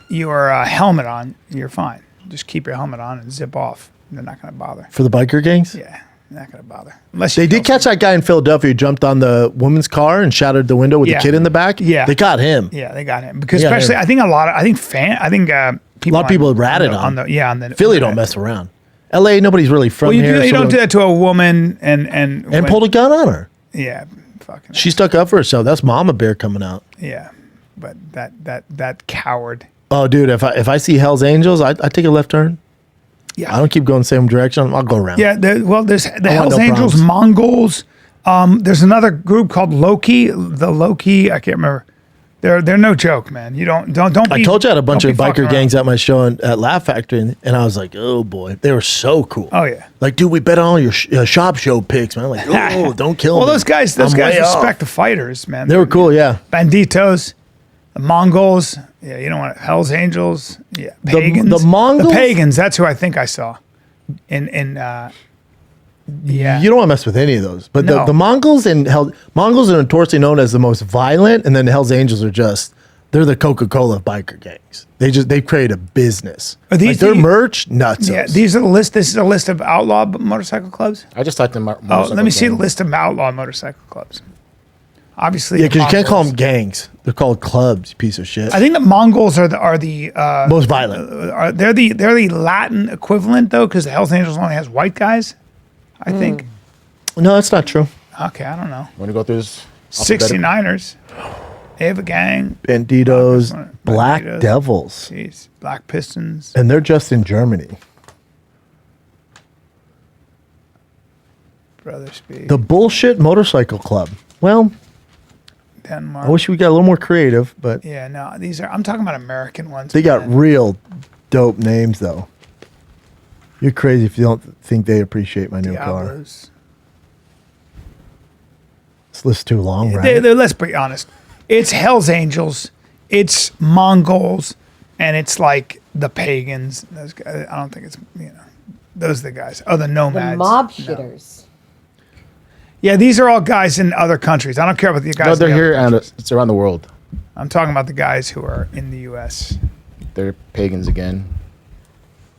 your helmet on, you're fine. Just keep your helmet on and zip off. They're not going to bother. For the biker gangs? Yeah, they're not going to bother. Unless you They did kill catch that guy in Philadelphia who jumped on the woman's car and shattered the window with Yeah. the kid in the back. Yeah. They got him. Yeah, they got him because They got especially him. I think A people lot of people ratted on on. the Philly don't mess around. LA, nobody's really from Well, you, here. you so don't do that to a woman and pulled a gun on her. yeah, fucking She stuck up for herself. That's Mama Bear coming out. yeah, but that coward. Oh, dude, if I see Hell's Angels, I take a left turn. Yeah, I don't keep going the same direction. I'll go around. Yeah, there's the want Hells no Angels, problems. Mongols. There's another group called Loki. The Loki, I can't remember. They're no joke, man. You don't. I told you I had a bunch don't of be fucking biker gangs around. at my show at Laugh Factory, and I was like, oh boy, they were so cool. Oh yeah. Like, dude, we bet on all your shop show picks, man. Like, oh, don't kill Well, me. those guys I'm way off. respect the fighters, man. They were cool, yeah. Banditos, the Mongols. Yeah, you know what? Hell's Angels. Yeah, pagans. the Mongols? The pagans. That's who I think I saw. Yeah. You don't want to mess with any of those. But No. the Mongols Mongols are notoriously known as the most violent, and then the Hells Angels are they're the Coca-Cola of biker gangs. They create a business. Are these like their the- merch, nuts. Yeah, these are the list. This is a list of outlaw motorcycle clubs. I just typed in Oh, let me see the list of outlaw motorcycle clubs. Obviously, Yeah, the because you can't call them Mongols. gangs. They're called clubs, you piece of shit. I think the Mongols are the Most violent. they're the Latin equivalent though, because the Hells Angels only has white guys. I think. No, that's not true. Okay, I don't know. Want to go through this? 69ers. They have a gang. Banditos, Black Banditos. Devils. Jeez, Black Pistons. And they're just in Germany. Brother Speed. The Bullshit Motorcycle Club. Well, Denmark. I wish we got a little more creative, but Yeah, no, these are. I'm talking about American ones. they got man. real dope names, though. You're crazy if you don't think they appreciate my new car. Diablos. This list's too long, right? Let's be honest. It's Hell's Angels, it's Mongols, and it's like the pagans. Those guys, I don't think it's, those are the guys. Oh, the nomads. The mob No. shitters. Yeah, these are all guys in other countries. I don't care about the guys. No, they're in the here other and countries. it's around the world. I'm talking about the guys who are in the U.S. They're pagans again.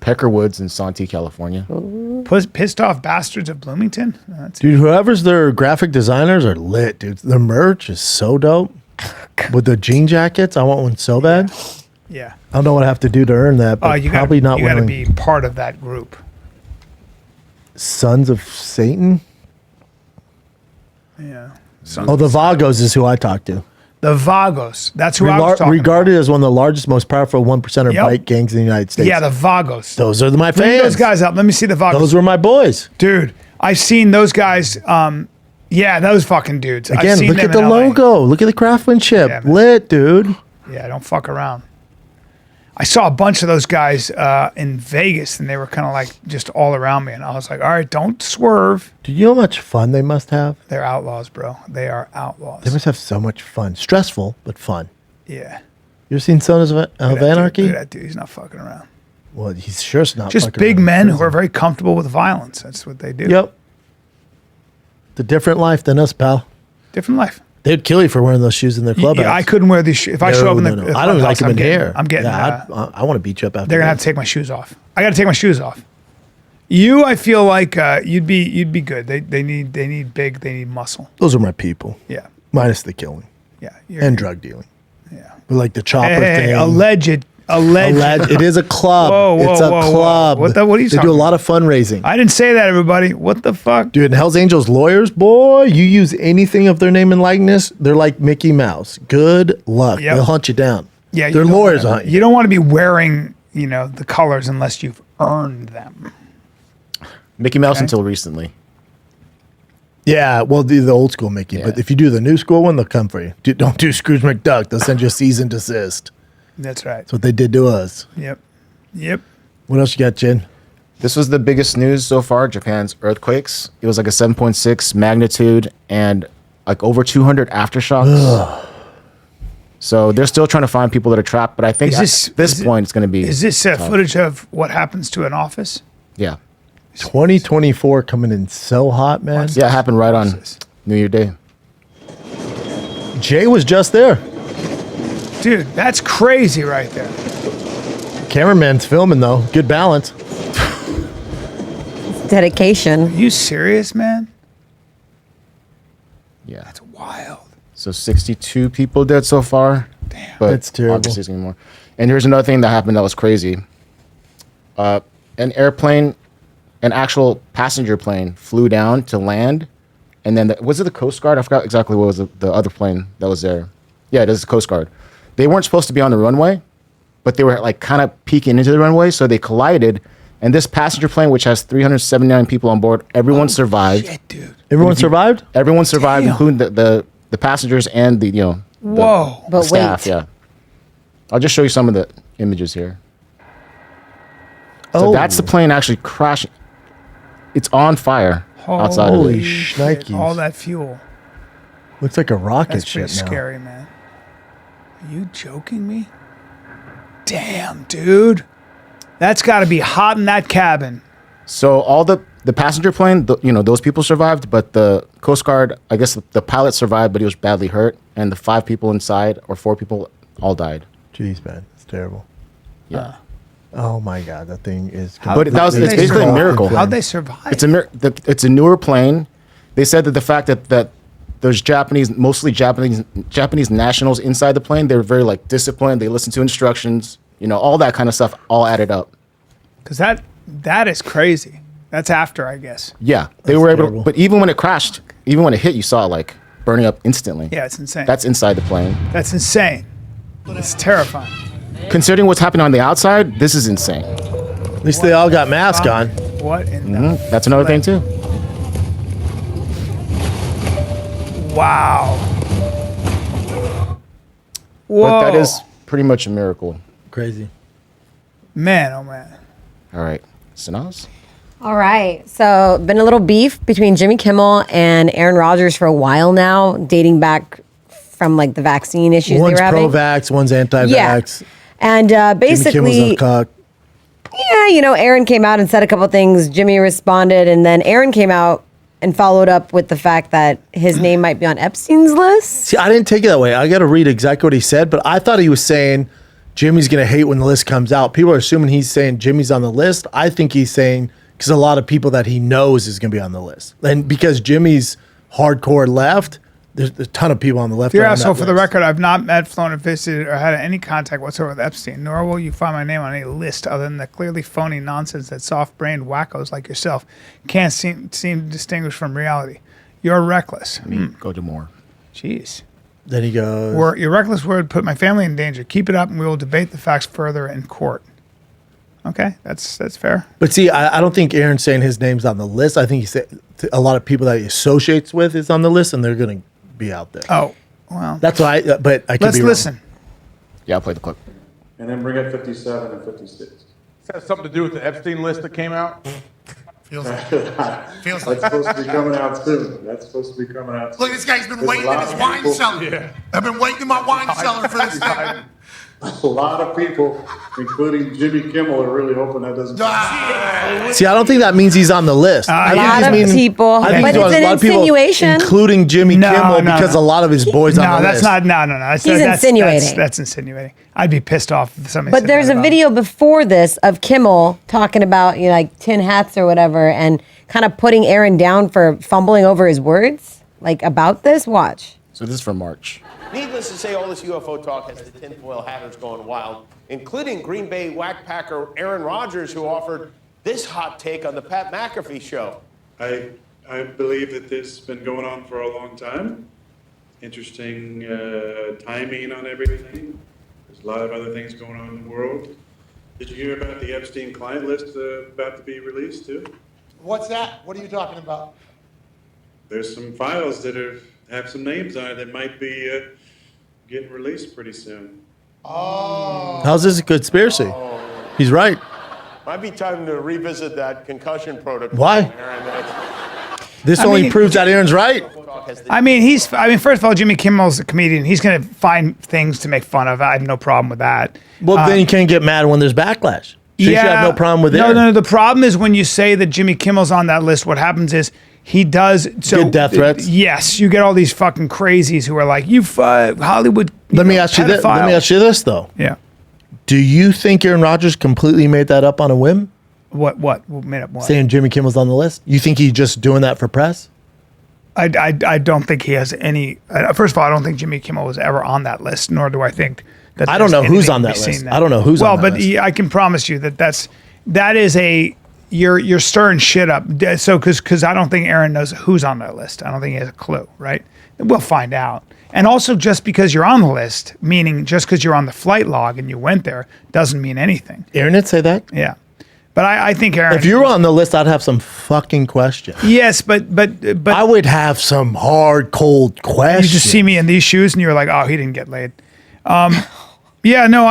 Pecker Woods in Santee, California. Pissed off bastards of Bloomington. That's Dude, whoever's their graphic designers are lit, dude. The merch is so dope. With the jean jackets, I want one so bad. yeah. I don't know what I have to do to earn that, but You probably not You got to willing. be part of that group. Sons of Satan? Yeah. Oh, the Vagos is who I talk to. The Vagos. That's who I was talking Regarded as one of the largest, most powerful 1% Yep. bike gangs in the United about. States. Yeah, the Vagos. Those are my Bring fans. those guys up. Let me see the Vagos. Those were my boys. Dude, I've seen those guys. Yeah, those fucking dudes. I've Again, seen look them at the in LA. logo. Look at the craftsmanship. Yeah, man. Lit, dude. Yeah, don't fuck around. I saw a bunch of those guys in Vegas, and they were kind of like just all around me. And I was like, all right, don't swerve. Do you know how much fun they must have? They're outlaws, bro. They are outlaws. They must have so much fun. Stressful, but fun. Yeah. You ever seen Sons of Look at that dude. Anarchy? Look at that dude. He's not fucking around. Well, he's sure it's not Just fucking big around. men who are very comfortable with violence. That's what they do. Yep. It's a different life than us, pal. Different life. They'd kill you for wearing those shoes in their clubhouse. Yeah, I couldn't wear these shoes. If I show up in the I don't like clubhouse, them in here. I'm getting. Yeah, I want to beat you up after. they're gonna have to take my shoes off. I got to take my shoes off. You, I feel like you'd be good. They need big. They need muscle. Those are my people. Yeah, Minus the killing yeah. and drug dealing. Yeah. But like the chopper Hey, thing. alleged. It is a club. Whoa, It's whoa, a whoa, whoa. club. What are you They do talking a lot of fundraising. I didn't say that, everybody. What the fuck? Dude, and Hell's Angels lawyers, boy, you use anything of their name and likeness, they're like Mickey Mouse. Good luck. Yep. They'll hunt you down. Yeah, you They're don't lawyers wanna- hunt you. You don't want to be wearing, the colors unless you've earned them. Mickey Mouse Okay. until recently. Yeah, well, do the old school Mickey. Yeah. But if you do the new school one, they'll come for you. Don't do Scrooge McDuck. They'll send you a cease and desist. That's right. That's what they did to us. Yep. What else you got, Jen? This was the biggest news so far, Japan's earthquakes. It was like a 7.6 magnitude and like over 200 aftershocks. So they're still trying to find people that are trapped, but I think at this point it's going to be. Is this footage of what happens to an office? Yeah. 2024 coming in so hot, man. Yeah, it happened right on New Year Day. Jay was just there. Dude, that's crazy right there. Cameraman's filming, though. Good balance. Dedication. Are you serious, man? Yeah. That's wild. So 62 people dead so far. Damn. But That's terrible. obviously it's gonna be more. And here's another thing that happened that was crazy. An airplane, an actual passenger plane flew down to land. And then, was it the Coast Guard? I forgot exactly what was the other plane that was there. Yeah, it is the Coast Guard. They weren't supposed to be on the runway, but they were like kind of peeking into the runway. So they collided. And this passenger plane, which has 379 people on board, everyone survived. Shit, dude. Everyone survived? Everyone survived, Damn. including the passengers and the Whoa. But staff. wait. Yeah, I'll just show you some of the images here. So Oh. that's the plane actually crashing. It's on fire outside of Holy it. shit. shnikes. All that fuel. Looks like a rocket That's ship pretty now. scary, man. Are you joking me? Damn, dude. That's got to be hot in that cabin. So all the passenger plane, those people survived, but the Coast Guard, I guess the pilot survived, but he was badly hurt, and the 5 people inside or 4 people all died. Jeez, man. It's terrible. Yeah. Oh, my God. That thing is... But it's they basically a survive? miracle. How'd they survive? It's a newer plane. They said that the fact that there's mostly Japanese nationals inside the plane, they're very like disciplined. They listen to instructions, all that kind of stuff, all added up. Because that is crazy. That's after, I guess. Yeah, they were able terrible. to, but even when it crashed, even when it hit, you saw it like burning up instantly. Yeah, it's insane. That's inside the plane. That's insane. It's terrifying. Considering what's happening on the outside, this is insane. At least they all got masks on. What in the... That's another thing too. Wow. Whoa. But that is pretty much a miracle. Crazy. Man, oh man. All right. Sinaz? All right. So, been a little beef between Jimmy Kimmel and Aaron Rodgers for a while now, dating back from like the vaccine issues One's they were having. pro-vax, one's Yeah. anti-vax. And Jimmy Kimmel's basically, a cuck. yeah, Aaron came out and said a couple things. Jimmy responded, and then Aaron came out and followed up with the fact that his name might be on Epstein's list. See, I didn't take it that way. I got to read exactly what he said, but I thought he was saying Jimmy's going to hate when the list comes out. People are assuming he's saying Jimmy's on the list. I think he's saying because a lot of people that he knows is going to be on the list. And because Jimmy's hardcore left, there's a ton of people on the left. Dear that are on asshole, that for the list. record, I've not met, flown, or visited, or had any contact whatsoever with Epstein, nor will you find my name on any list other than the clearly phony nonsense that soft-brained wackos like yourself can't seem to distinguish from reality. You're reckless. Go do more. Jeez. Then he goes, Your reckless word put my family in danger. Keep it up, and we will debate the facts further in court. Okay, that's fair. but see, I don't think Aaron's saying his name's on the list. I think he said a lot of people that he associates with is on the list, and they're going to be out there. Oh, well. That's why. But I could Let's be wrong. listen. Yeah, I'll play the clip. And then bring up 57 and 56. Does that have something to do with the Epstein list that came out? Feels like That's supposed to be coming out soon. That's supposed to be coming out soon. Look, this guy's been There's a waiting in lot his of wine people- cellar. Yeah. I've been waiting in my wine cellar for this thing. A lot of people, including Jimmy Kimmel, are really hoping that doesn't. See, I don't think that means he's on the list. I A think lot he's of meaning- people, I think but he's it's a an lot of people, insinuation. including Jimmy No, Kimmel, no, because no. a lot of his boys on No, the that's list. not. No. That's, He's that's insinuating. That's insinuating. I'd be pissed off if somebody But said there's that a about video before this of Kimmel talking about like tin hats or whatever, and kind of putting Aaron down for fumbling over his words, like about this. Watch. So this is from March. Needless to say, all this UFO talk has the tinfoil hatters going wild, including Green Bay whackpacker Aaron Rodgers, who offered this hot take on the Pat McAfee show. I believe that this has been going on for a long time. Interesting timing on everything. There's a lot of other things going on in the world. Did you hear about the Epstein client list about to be released too? What's that? What are you talking about? There's some files that have some names on it that might be getting released pretty soon. Oh. How's this a conspiracy? He's right. Might be time to revisit that concussion protocol. Why? Aaron, This I only mean- proves that Aaron's right. talk has the I mean, first of all, Jimmy Kimmel's a comedian. He's going to find things to make fun of. I have no problem with that. Well, then you can't get mad when there's backlash. So you should have no problem with Aaron. No. The problem is when you say that Jimmy Kimmel's on that list, what happens is he does. So, Get death threats? Yes. You get all these fucking crazies who are like, Hollywood. Let me ask you this. Let me ask you this though. Yeah. Do you think Aaron Rodgers completely made that up on a whim, What made up what? saying Jimmy Kimmel's on the list? You think he's just doing that for press? I don't think he has any. First of all, I don't think Jimmy Kimmel was ever on that list, nor do I think that. I don't there's know who's anything on to that be list. seen I don't know who's well, on that but list. I can promise you that is a you're stirring shit up. So because I don't think Aaron knows who's on that list. I don't think he has a clue. Right? We'll find out. And also, just because you're on the list, meaning just because you're on the flight log and you went there, doesn't mean anything. Aaron did say that. Yeah. But I think Aaron. If you were on the list, I'd have some fucking questions. yes, but I would have some hard, cold questions. you just see me in these shoes and you're like, oh, he didn't get laid. Yeah, no,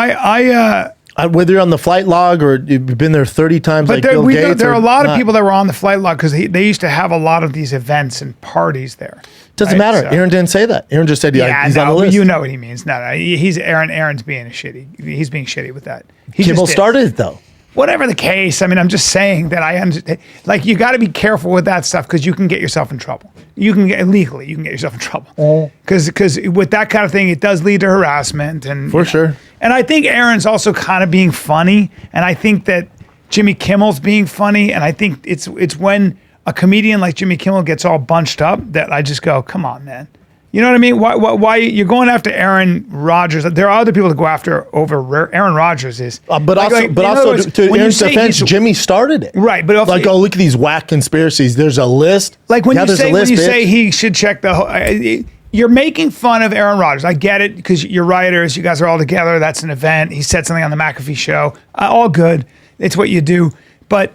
whether you're on the flight log or you've been there 30 times, but like there, Bill Gates. there are a or lot of not. people that were on the flight log because they used to have a lot of these events and parties there. Doesn't right? matter. So- Aaron didn't say that. Aaron just said, yeah, he's on the no, list. you know what he means. No, he's Aaron's being a shitty. He's being shitty with that. He Kimmel just is. started it though. Whatever the case, I mean, I'm just saying that I understand. Like, you got to be careful with that stuff because you can get yourself in trouble. You can get illegally, you can get yourself in trouble. Because with that kind of thing, it does lead to harassment and For sure. And I think Aaron's also kind of being funny, and I think that Jimmy Kimmel's being funny, and I think it's when a comedian like Jimmy Kimmel gets all bunched up that I just go, come on, man. You know what I mean? Why you're going after Aaron Rodgers? There are other people to go after over Aaron Rodgers. Is But like- also, in other words, to when you Aaron's say defense, he's- Jimmy started it. Right, but also- like, oh, look at these whack conspiracies. There's a list. Like when Yeah, you there's a say list, bitch. he should check the whole. You're making fun of Aaron Rodgers. I get it because you're writers. You guys are all together. That's an event. He said something on the McAfee show. All good. It's what you do. But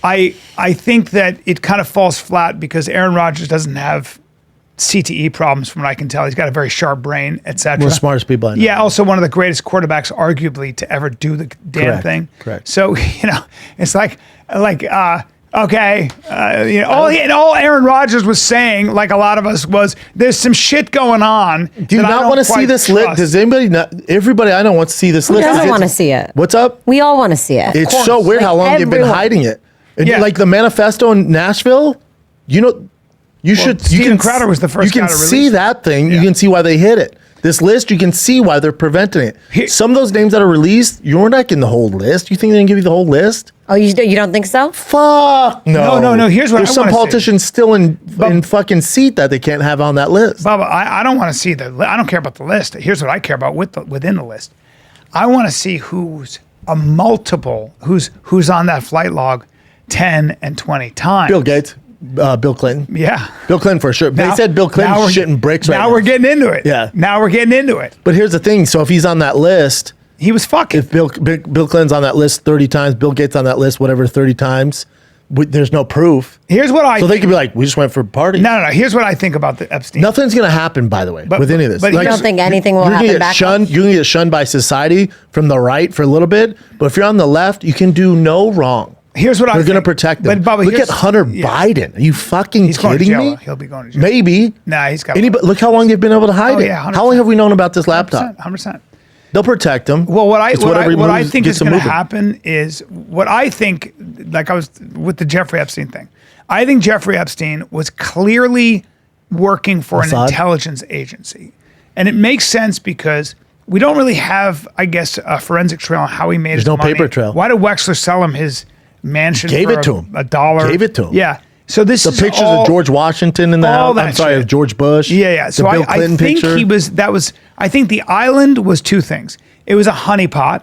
I think that it kind of falls flat because Aaron Rodgers doesn't have CTE problems from what I can tell. He's got a very sharp brain, etc. One of the smartest people I know. Yeah, also one of the greatest quarterbacks, arguably, to ever do the damn Correct, thing. correct. So, it's okay. All Aaron Rodgers was saying, like a lot of us, was there's some shit going on. Do you not want to see this list? Does anybody not? Everybody I know wants to see this list. doesn't because- want to see it? What's up? We all want to see it. It's so weird how long they've been everyone. hiding it. And Yeah. like the manifesto in Nashville, you should. You Steven can Crowder was the first You guy can to see release it. that thing. Yeah. You can see why they hit it. This list, you can see why they're preventing it. Here- Some of those names that are released, you're not getting the whole list. You think they're gonna give you the whole list? Oh, you don't think so? Fuck no. No. Here's what There's I some wanna see. politicians still in fucking seat that they can't have on that list. Bubba, I don't want to see I don't care about the list. Here's what I care about within the list. I want to see who's a multiple, who's on that flight log 10 and 20 times. Bill Gates, Bill Clinton. Yeah. Bill Clinton for sure. They said Bill now Clinton's shitting bricks right now. Now we're getting into it. Yeah. Now we're getting into it. But here's the thing. So if he's on that list, He was fucking. if Bill Clinton's on that list 30 times, Bill Gates on that list, whatever, 30 times, there's no proof. Here's what I So they think. could be like, we just went for parties. No. Here's what I think about the Epstein. Nothing's going to happen, by the way, with any of this. but you You don't think anything will you're gonna happen get back? shunned. You're going to get shunned by society from the right for a little bit. But if you're on the left, you can do no wrong. Here's what I They're think. going to protect them. But Bubba, Look at here's- Hunter yeah. Biden. Are you fucking He's going to kidding jail. me? He'll be going to jail. Maybe. Nah, he's got. Anybody, look how long they've been able to hide Oh, it. yeah, 100%. How long have we known about this laptop? 100%. They'll protect them. Well, what I It's what whatever I, what I moves- think gets is them going to moving. happen is what I think. Like I was with the Jeffrey Epstein thing. I think Jeffrey Epstein was clearly working for an Mossad? intelligence agency, and it makes sense because we don't really have, I guess, a forensic trail on how he made his no money. paper trail. Why did Wexler sell him his mansion? Gave for it to him. $1. Gave it to him. Yeah. So this The is pictures all, of George Washington in the all house. that I'm sorry, shit. of George Bush. Yeah. The So Bill I Clinton think picture. I think the island was two things. It was a honeypot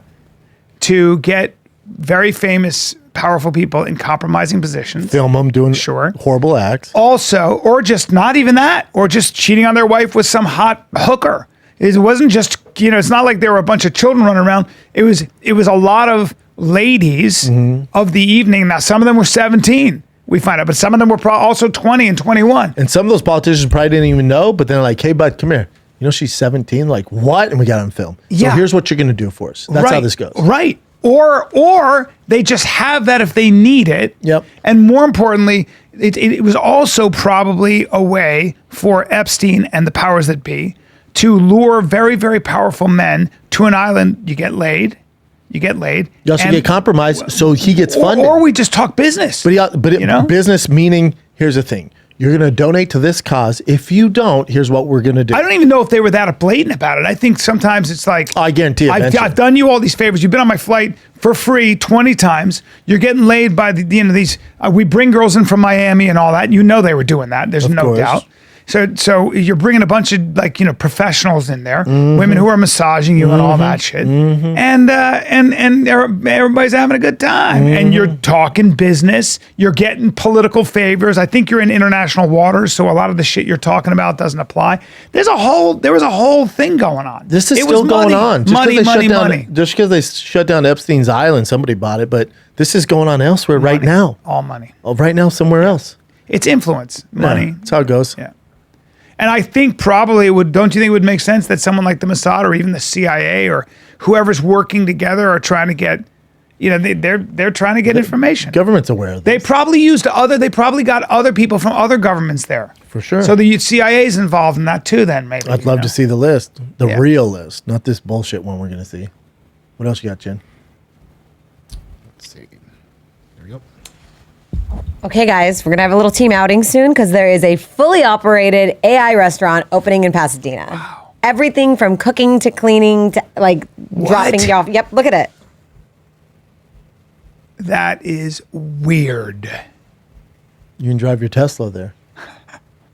to get very famous, powerful people in compromising positions. Film them doing Sure. horrible acts. Also, or just not even that, or just cheating on their wife with some hot hooker. It wasn't just, it's not like there were a bunch of children running around. It was a lot of ladies of the evening. Now, some of them were 17, we find out, but some of them were also 20 and 21. And some of those politicians probably didn't even know, but they're like, hey, bud, come here. She's 17. Like, what? And we got it on film. Yeah. So here's what you're going to do for us. That's how this goes. Right. Or they just have that if they need it. Yep. And more importantly, it was also probably a way for Epstein and the powers that be to lure very, very powerful men to an island. You get laid. You also get compromised, so he gets funded. Or we just talk business. Business meaning, here's the thing. You're going to donate to this cause. If you don't, here's what we're going to do. I don't even know if they were that blatant about it. I think sometimes it's like, I guarantee I've done you all these favors. You've been on my flight for free 20 times. You're getting laid by the end of these. We bring girls in from Miami and all that. They were doing that. There's no course. doubt. So you're bringing a bunch of professionals in there, women who are massaging you and all that shit, and everybody's having a good time, and you're talking business, you're getting political favors. I think you're in international waters, so a lot of the shit you're talking about doesn't apply. There was a whole thing going on. This is It still was going on. Just 'cause Money, they shut money, down- money. Just because they shut down Epstein's island, somebody bought it, but this is going on elsewhere right now. All money. Right now, somewhere else. It's influence, money. Yeah, that's how it goes. Yeah. And I think probably don't you think it would make sense that someone like the Mossad or even the CIA or whoever's working together are trying to get, they're trying to get information. Government's aware of They this. they probably got other people from other governments there. For sure. So the CIA's involved in that too then maybe. I'd love to see the list, the Yeah. real list, not this bullshit one we're going to see. What else you got, Jen? Let's see. There we go. Okay, guys, we're going to have a little team outing soon because there is a fully operated AI restaurant opening in Pasadena. Wow. Everything from cooking to cleaning to dropping you off. Yep, look at it. That is weird. You can drive your Tesla there.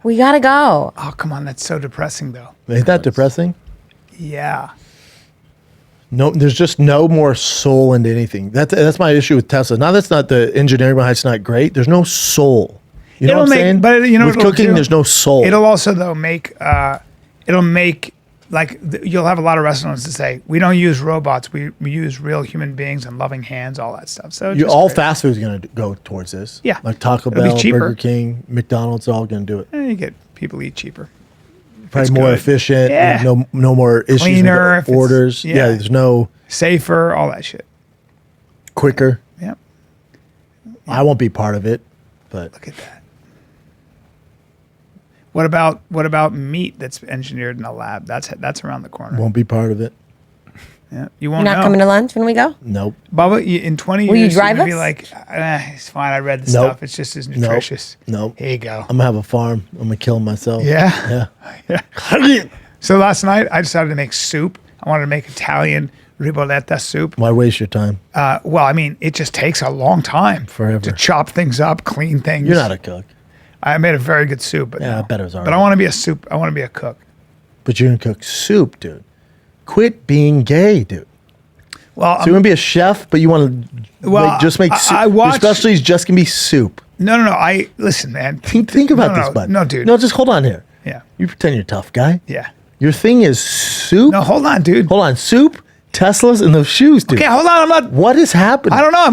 We got to go. Oh, come on. That's so depressing though. Ain't that depressing? Yeah. No, there's just no more soul into anything. That's my issue with Tesla. Now that's not the engineering behind it's not great. There's no soul. You know what I'm saying? But with it'll cooking, do? there's no soul. It'll also though make you'll have a lot of restaurants that say we don't use robots, we use real human beings and loving hands, all that stuff. So All fast food is going to go towards this. Yeah. Like Taco It'll be Bell, cheaper. Burger King, McDonald's, all going to do it. You get People eat cheaper. Probably It's more good. efficient. Yeah. No more issues Cleaner, if with it's- orders. yeah. Yeah, there's no Safer, all that shit. quicker. Yep. I won't be part of it, but Look at that. What about meat that's engineered in a lab? That's around the corner. won't be part of it. Yeah. You You're won't not know. coming to lunch when we go? Nope. Bubba, in 20 Will you years, drive you're gonna be us? like, it's fine. I read the Nope. stuff. It's just as nutritious. Nope. Here you go. I'm gonna have a farm. I'm gonna kill myself. Yeah. Yeah. So last night, I decided to make soup. I wanted to make Italian ribolletta soup. Why waste your time? Well, I mean, it just takes a long time Forever. to chop things up, clean things. You're not a cook, I made a very good soup, but Yeah, no. I bet it was all But I right. want to be a soup. I want to be a cook. but you're gonna cook soup, dude. Quit being gay, dude. Well, So you want to be a chef, but you want to Well, just make I- soup. I Your watch- specialty just gonna be soup. no. I listen, man. Think about no, this, bud. No, dude. No, just hold on here. Yeah. You pretend you're a tough guy. Yeah. Your thing is soup. No, hold on, dude. Hold on, soup, Teslas, and those shoes, dude. Okay, hold on. I'm not. What is happening? I don't know.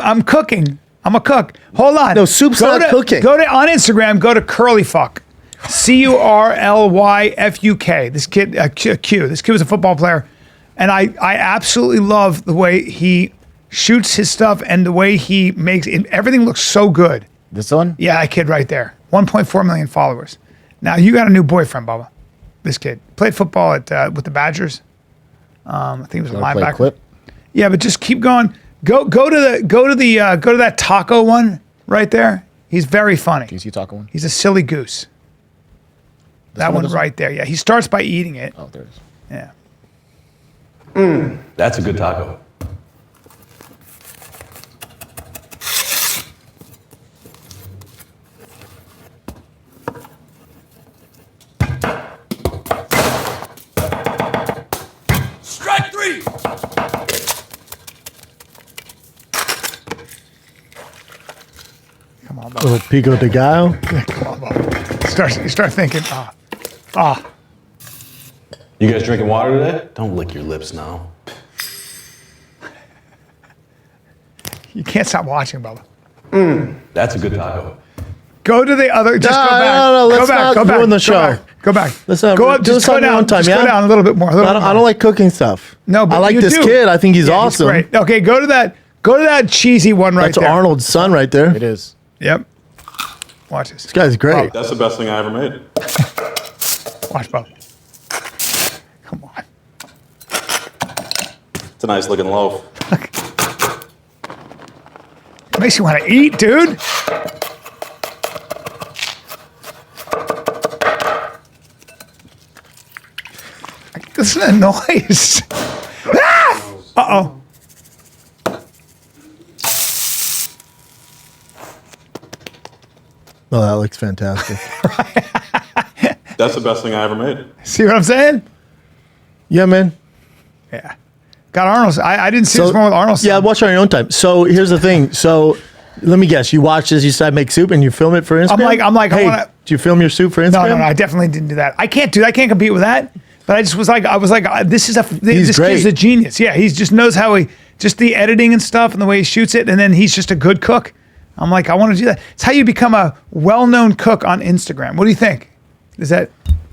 I'm cooking. I'm a cook. Hold on. No, soup's not cooking. Go to on Instagram. Go to Curlyfuck, CURLYFUK. This kid, Q. This kid was a football player, and I absolutely love the way he shoots his stuff and the way he makes it. Everything looks so good. This one? Yeah, that kid right there. 1.4 million followers. Now you got a new boyfriend, Bubba. This kid played football at with the Badgers. I think he was a Wanna play a linebacker. clip? Yeah, but just keep going. Go to that taco one right there. He's very funny. Can you see taco one? He's a silly goose. That one or one this one? right there. Yeah, he starts by eating it. Oh, there it is. Yeah. That's a good taco. Strike three! Come on, Bubba. Little pico de gallo. Come on, Bubba. You start thinking, You guys drinking water today? Don't lick your lips now. you can't stop watching, Bubba. That's a good taco. Go to the other. Just No, go back. no, let's go back. not Go back. ruin the Go show. back. Go back. Let's not go ruin- up. do Just this go on your down. own time, Just yeah? go down a little bit more. I don't like cooking stuff. No, but I like you this do. kid. I think he's Yeah, awesome. great. Okay, go to that cheesy one right That's there. Arnold's son right there. It is. Yep. Watch this. This guy's great. That's the best thing I ever made. Watch, Bob. Come on. It's a nice looking loaf. Makes you want to eat, dude. Listen to the noise. Ah! Uh-oh. Oh, that looks fantastic. That's the best thing I ever made. See what I'm saying? Yeah, man. Yeah. Got Arnold's. I didn't see this one with Arnold's. Yeah, watch on your own time. So here's the thing. So let me guess. You watch this. You decide to make soup, and you film it for Instagram. I'm like, I Hey, wanna- do you film your soup for Instagram? No, I definitely didn't do that. I can't do that. I can't compete with that. But I was like, this He's kid's great. a genius. Yeah, he just knows how just the editing and stuff and the way he shoots it, and then he's just a good cook. I'm like, I want to do that. It's how you become a well-known cook on Instagram. What do you think? Is that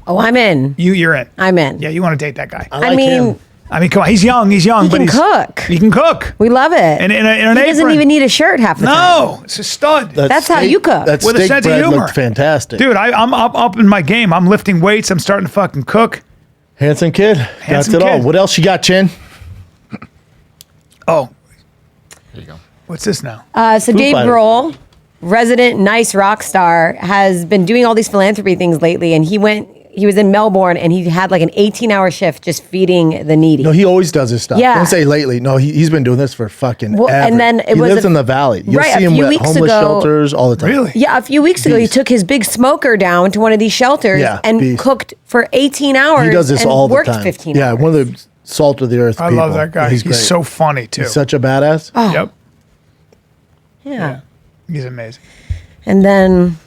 Oh, I'm in. you're in? I'm in. Yeah, you want to date that guy. I I like mean, him. I mean, come on, he's young, he but can he's cook. He can cook. We love it. And in an he doesn't apron. even need a shirt half the time. No, it's a stud. That's how you cook. That With a steak sense of bread humor. looked fantastic. Dude, I'm up in my game. I'm lifting weights. I'm starting to fucking cook. Handsome kid. Handsome Got it all. kid. What else you got, Chin? Oh, There you go. what's this now? So Dave Fighter. Grohl, resident nice rock star, has been doing all these philanthropy things lately, and he was in Melbourne and he had like an 18-hour shift just feeding the needy. No, he always does his stuff. Yeah. Don't say lately. No, he's been doing this for fucking Well, ever. and then it he was lives a- in the valley. You'll Right, see a him few at weeks homeless ago- shelters all the time. Really? Yeah, a few weeks ago, he Beast. took his big smoker down to one of these shelters Yeah, and beast. cooked for 18 hours. He does this and all the worked time. 15 Yeah, hours. one of the salt of the earth I people. love that guy. He's great. so funny too. He's such a badass. Oh. Yep. Yeah. He's amazing. And then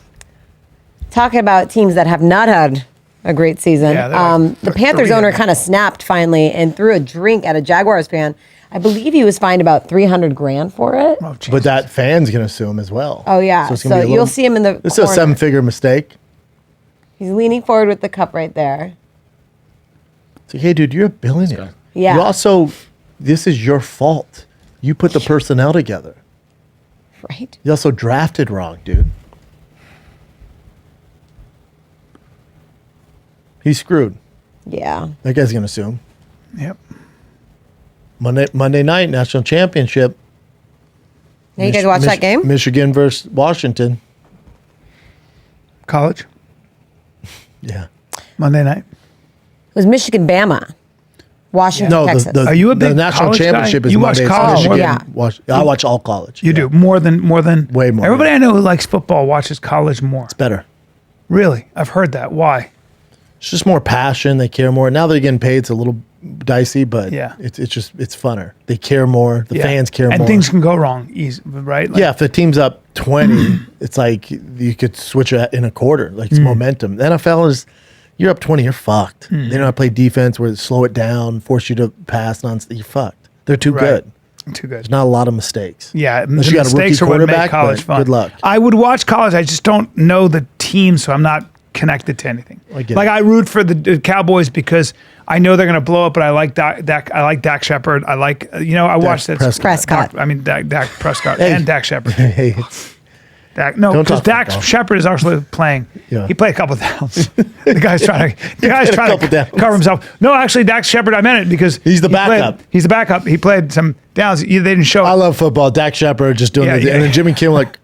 talking about teams that have not had a great season, Yeah, they're like the Panthers 3 owner now. kind of snapped finally and threw a drink at a Jaguars fan. I believe he was fined about $300,000 for it. Oh, geez. But that fan's gonna sue him as well. Oh, yeah. it's gonna So be a you'll see him in the This is a corner. seven-figure mistake. He's leaning forward with the cup right there. It's like, hey, dude, you're a billionaire. Yeah. You also, this is your fault. You put the personnel together. Right. You also drafted wrong, dude. He's screwed. Yeah. That guy's gonna sue him. Yep. Monday night national championship. Now you guys watch that game? Michigan versus Washington. College. Yeah. Monday night. It was Michigan, Bama. Washington, No, Texas. the Are you a the big national college guy? championship is You watch Monday. It's college Michigan. more than- I watch all college. You Yeah. do more than Way more, Everybody yeah. I know who likes football watches college more. Better. Really, I've heard that. Why? It's just more passion. They care more. Now they're getting paid. It's a little dicey, but Yeah. it's funner. They care more. The Yeah. fans care and more. things can go wrong, easy, right? Like, Yeah, if the team's up 20, it's like you could switch it in a quarter. Like it's momentum. The NFL is, you're up 20, you're fucked. They don't have to play defense where they slow it down, force you to pass nonstop. You're fucked. They're too Right. good. Too good. There's not a lot of mistakes. Yeah, Unless the you got a rookie mistakes are what make quarterback, college but fun. good luck. I would watch college. I just don't know the team, so I'm not connected to anything. I get Like it. I root for the Cowboys because I know they're going to blow up, but I like Dak. I like Dak Shepard. I like I watched that Prescott. Dak Prescott Hey. and Dak Shepard. Hey, it's- Dak, no, Don't because talk Dak football. Shepard is actually playing. Yeah. He played a couple downs. The guy's trying to couple downs. cover himself. No, actually, Dak Shepard, I meant it because He's the he played- backup. he's the backup. He played some downs. They didn't show I it. love football. Dak Shepard just doing Yeah, it. yeah, And then yeah. Jimmy Kimmel, like,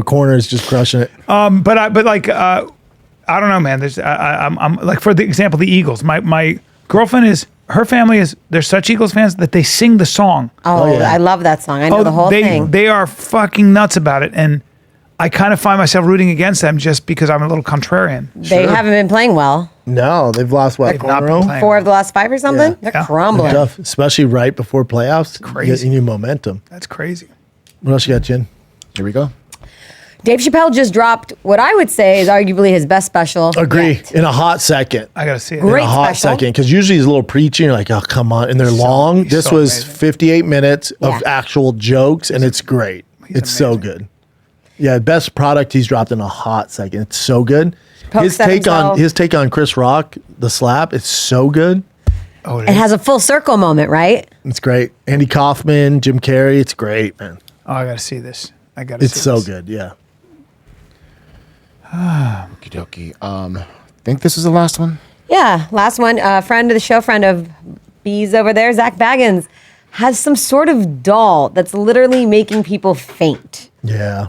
corners just crushing it. But I don't know, man. There's I'm like, for the example, the Eagles. My girlfriend her family is, they're such Eagles fans that they sing the song. Oh, yeah. I love that song. I know the whole they, thing. They are fucking nuts about it, and I kind of find myself rooting against them just because I'm a little contrarian. They haven't been playing well. No, they've lost what? They've Four in not a been row? playing. 4 of the last 5 or something? Yeah. They're Yeah. crumbling. Tough, especially right before playoffs. Crazy. You need momentum. That's crazy. What else you got, Chin? Here we go. Dave Chappelle just dropped what I would say is arguably his best special. Agree. yet. In a hot second. I gotta see it. Great In a hot special. second. Because usually he's a little preachy. You're like, oh, come on. And they're long. he's This so was amazing. 58 minutes Yeah. of actual jokes, and it's great. It's so amazing. good. Yeah, best product he's dropped in a hot second. It's so good. Pokes at himself. His take on Chris Rock, the slap, it's so good. Oh, It has a full circle moment, right? It's great. Andy Kaufman, Jim Carrey, it's great, man. Oh, I gotta see this. I gotta. It's see so this. good, yeah. Okie dokie. I think this is the last one. Yeah. Last one. Friend of the show, friend of Bees over there, Zach Baggins, has some sort of doll that's literally making people faint. Yeah.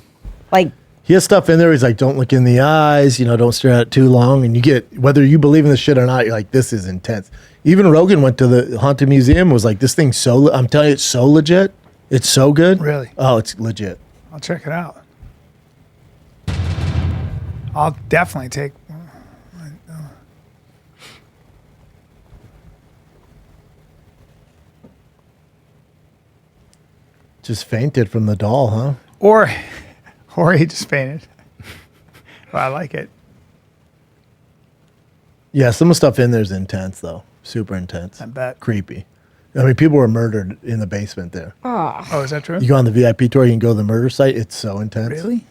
Like, He has stuff in there. He's like, don't look in the eyes, don't stare at it too long. And you get, whether you believe in this shit or not, you're like, this is intense. Even Rogan went to the Haunted Museum and was like, this thing's I'm telling you, it's so legit. It's so good. Really? Oh, it's legit. I'll check it out. I'll definitely take. Just fainted from the doll, huh? Or he just fainted. Well, I like it. Yeah, some of the stuff in there is intense, though. Super intense. I bet. Creepy. I mean, people were murdered in the basement there. Oh, is that true? You go on the VIP tour, you can go to the murder site. It's so intense. Really?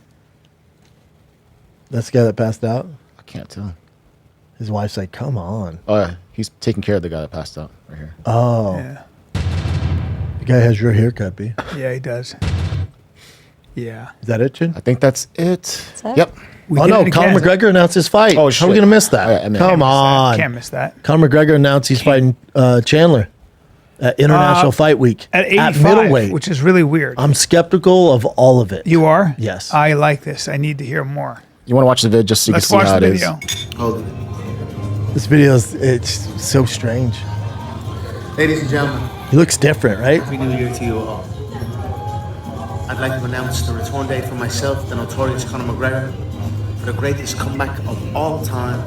That's the guy that passed out. I can't tell. His wife's like, come on. Oh, yeah. He's taking care of the guy that passed out right here. Oh, Yeah. the guy has your haircut, B. Yeah, he does. Yeah. Is that it, Chin? I think that's it. it? Yep. We Oh, did no, it Conor again. McGregor announced his fight. Oh, How are shit. we going to miss that? Oh, yeah, I mean- Come on. Can't miss that. Conor McGregor announced he's fighting Chandler at International Fight Week. At 85, middleweight. which is really weird. I'm skeptical of all of it. You are? Yes. I like this. I need to hear more. You want to watch the video just so you Let's can see watch how the it is. video. This video it's so strange. Ladies and gentlemen, He looks different, right? Happy New Year to you all. I'd like to announce the return date for myself, the notorious Conor McGregor, for the greatest comeback of all time.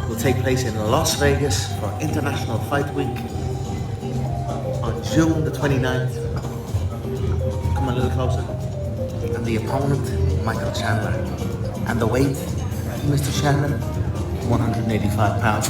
It will take place in Las Vegas for International Fight Week on June the 29th. Come a little closer. And the opponent, Michael Chandler. And the weight, Mr. Chandler, 185 pounds.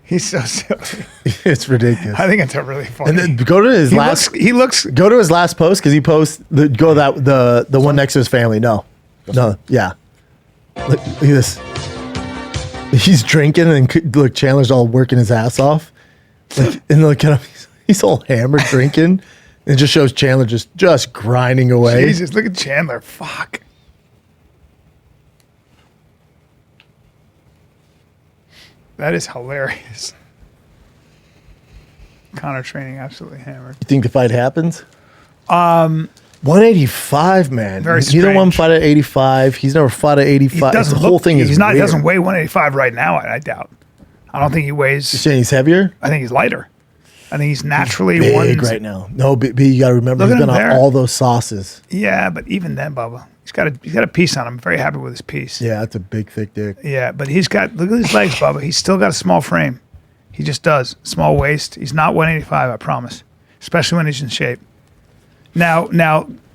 He's so silly. It's ridiculous. I think it's a really funny. And then go to his he looks Go to his last post because he posts the one next to his family. No, yeah. Look at this. He's drinking and look, Chandler's all working his ass off. And look at him. He's all hammered drinking. It just shows Chandler just grinding away. Jesus, look at Chandler. Fuck. That is hilarious. Conor training absolutely hammered. You think the fight happens? 185, man. Very Neither one strange. fight at 85. He's never fought at 85. The whole thing is He weird. doesn't weigh 185 right now, I doubt. I don't think he weighs. You're saying he's heavier? I think he's lighter. I think he's naturally Big right now. No, B, you got to remember, Look he's at been him on there. all those sauces. Yeah, but even then, Bubba, he's got a piece on him. Very happy with his piece. Yeah, that's a big, thick dick. Yeah, but look at his legs, Bubba. He's still got a small frame. He just does. Small waist. He's not 185, I promise. Especially when he's in shape. Now,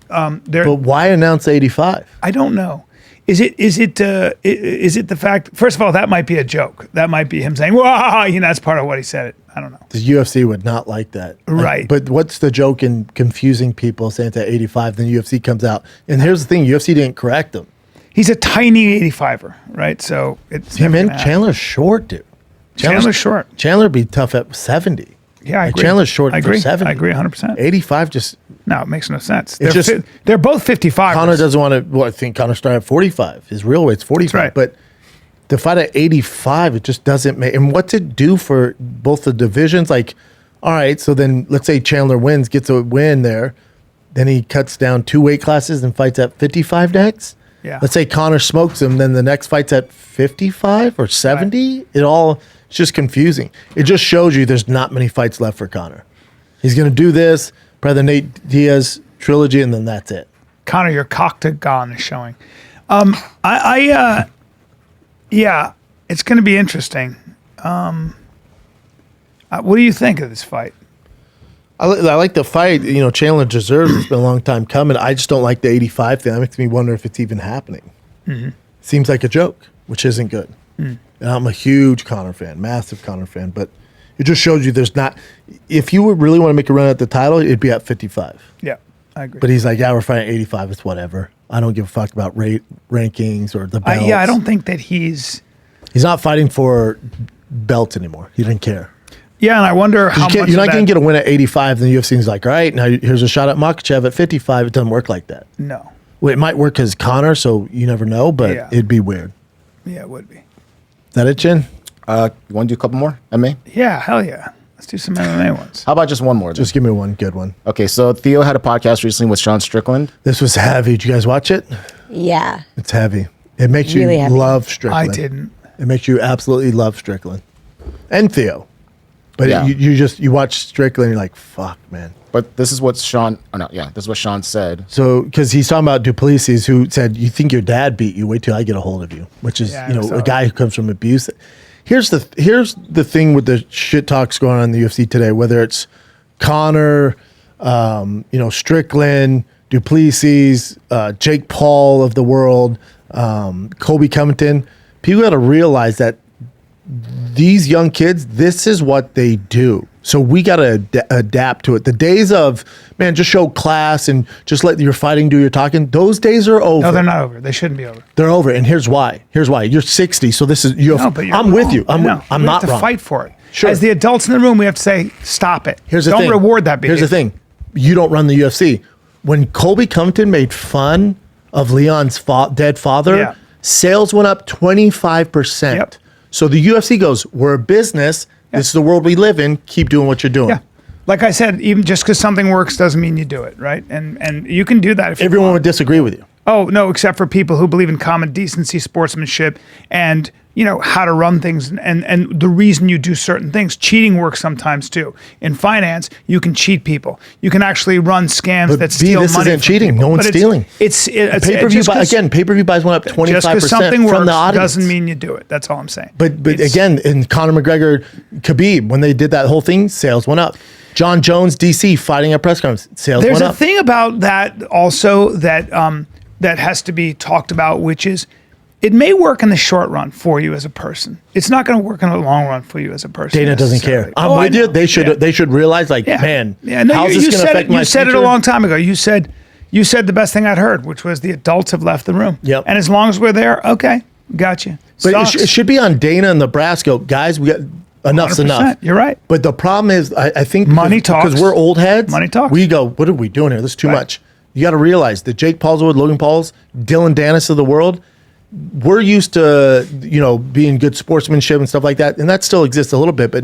But why announce 85? I don't know. Is it the fact? First of all, that might be a joke. That might be him saying, "Wow," that's part of what he said. I don't know. The UFC would not like that. Right. But what's the joke in confusing people saying it's at 85, then UFC comes out. And here's the thing, UFC didn't correct him. He's a tiny 85er, right? So it's Yeah, man, Chandler's short, dude. Chandler's short. Chandler be tough at 70. Yeah, I Like, agree. Chandler's short I agree. for 70. I agree 100%. 85 just... No, it makes no sense. It's just- They're both 55. Conor doesn't want to... Well, I think Conor started at 45. His real weight's 45. That's right. But to fight at 85, it just doesn't make... And what's it do for both the divisions? Like, all right, so then let's say Chandler wins, gets a win there. Then he cuts down 2 weight classes and fights at 55 next. Yeah. Let's say Conor smokes him, then the next fight's at 55 or 70. Right. It's just confusing. It just shows you there's not many fights left for Conor. He's going to do this, probably the Nate Diaz trilogy, and then that's it. Conor, your coctagon is showing. Yeah, it's going to be interesting. What do you think of this fight? I like the fight. You know, Chandler deserves it. It's been a long time coming. I just don't like the 85 thing. That makes me wonder if it's even happening. Mm-hmm. Seems like a joke, which isn't good. And I'm a huge Conor fan, massive Conor fan, but it just shows you there's not... If you would really want to make a run at the title, it'd be at 55. Yeah, I agree. But he's like, yeah, we're fighting at 85. It's whatever. I don't give a fuck about rankings or the belts. I don't think that he's... He's not fighting for belts anymore. He didn't care. Yeah, and I wonder how much You're not going to get a win at 85, then the UFC's like, all right, now here's a shot at Makhachev at 55. It doesn't work like that. No. Well, it might work because Conor, so you never know, but Yeah. it'd be weird. Yeah, it would be. Is that it, Chin? You want to do a couple more? MMA? Yeah, hell yeah. Let's do some MMA ones. How about just one more? Then? Just give me one good one. Okay, so Theo had a podcast recently with Sean Strickland. This was heavy. Did you guys watch it? Yeah. It's heavy. It makes Really you heavy. love Strickland. I didn't. It makes you absolutely love Strickland. And Theo. But Yeah. you watch Strickland, you're like, fuck, man. But this is what Sean, this is what Sean said. So, because he's talking about Duplessis, who said, "You think your dad beat you? Wait till I get a hold of you." Which is, Yeah, I saw a guy who comes from abuse. Here's the thing with the shit talks going on in the UFC today. Whether it's Conor, Strickland, Duplessis, Jake Paul of the world, Colby Covington, people got to realize that these young kids, this is what they do. So we got to adapt to it. The days of, man, just show class and just let your fighting do your talking, those days are over. No, they're not over. They shouldn't be over. They're over. And here's why. You're 60, so this is, No, but you're I'm with wrong. you. I'm No, not we have to wrong. fight for it. Sure. As the adults in the room, we have to say, stop it. Here's the Don't thing. reward that behavior. Here's the thing. You don't run the UFC. When Colby Covington made fun of Leon's dead father, Yeah. sales went up 25%. Yep. So the UFC goes, we're a business. This is the world we live in. Keep doing what you're doing. Yeah. Like I said, even just because something works doesn't mean you do it, right? And you can do that if you Everyone want. would disagree with you. Oh, no, except for people who believe in common decency, sportsmanship, and, how to run things and the reason you do certain things. Cheating works sometimes, too. In finance, you can cheat people. You can actually run scams But that B, steal this money isn't from cheating. people. No one's But stealing. It's Pay-per-view pay-per-view buys went up 25% just because something from works the audience. doesn't mean you do it. That's all I'm saying. But again, in Conor McGregor, Khabib, when they did that whole thing, sales went up. John Jones, DC, fighting at press conference, sales There's went a up. thing about that also that has to be talked about, which is it may work in the short run for you as a person. It's not going to work in the long run for you as a person. Dana doesn't care. I'm with you. They should realize, like, man, how's this going to affect my You said it a future? long time ago. You said the best thing I'd heard, which was the adults have left the room. Yep. And as long as we're there, okay, got you. But Sucks. it should be on Dana and Nebraska. Guys, we got enough's 100%. enough. You're right. But the problem is, I think Money talks. because we're old heads. Money talks. We go, what are we doing here? This is too much. You got to realize that Jake Paul's, Logan Paul's, Dylan Dennis of the world, we're used to, being good sportsmanship and stuff like that. And that still exists a little bit, but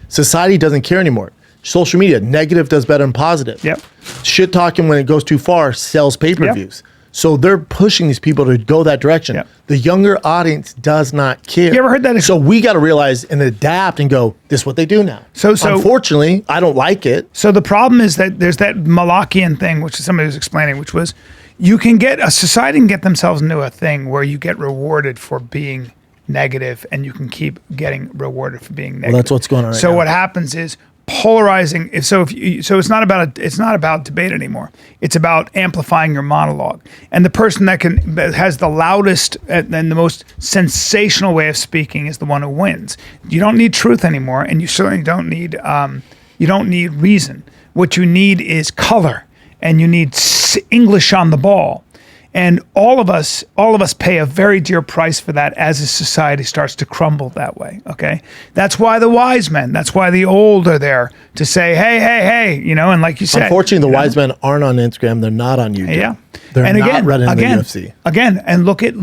society doesn't care anymore. Social media, negative does better than positive. Yep. Shit talking when it goes too far sells pay-per-views. Yep. So they're pushing these people to go that direction. Yep. The younger audience does not care. You ever heard that? So we got to realize and adapt and go, this is what they do now. So unfortunately, I don't like it. So the problem is that there's that Malachian thing, which somebody was explaining, which was a society can get themselves into a thing where you get rewarded for being negative and you can keep getting rewarded for being negative. Well, that's what's going on right So now. what happens is polarizing. So it's not about debate anymore. It's about amplifying your monologue. And the person that has the loudest and the most sensational way of speaking is the one who wins. You don't need truth anymore, and you certainly don't need reason. What you need is color, and you need English on the ball. And all of us pay a very dear price for that as a society starts to crumble that way. Okay, that's why the wise men, that's why the old are there to say, hey, and like you said, Unfortunately, the wise men aren't on Instagram. They're not on YouTube. Yeah, They're and not running the UFC. Again, and look at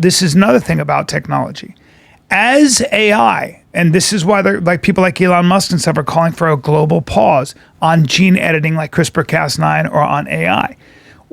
this is another thing about technology. As AI, and this is why like people like Elon Musk and stuff are calling for a global pause on gene editing like CRISPR-Cas9 or on AI.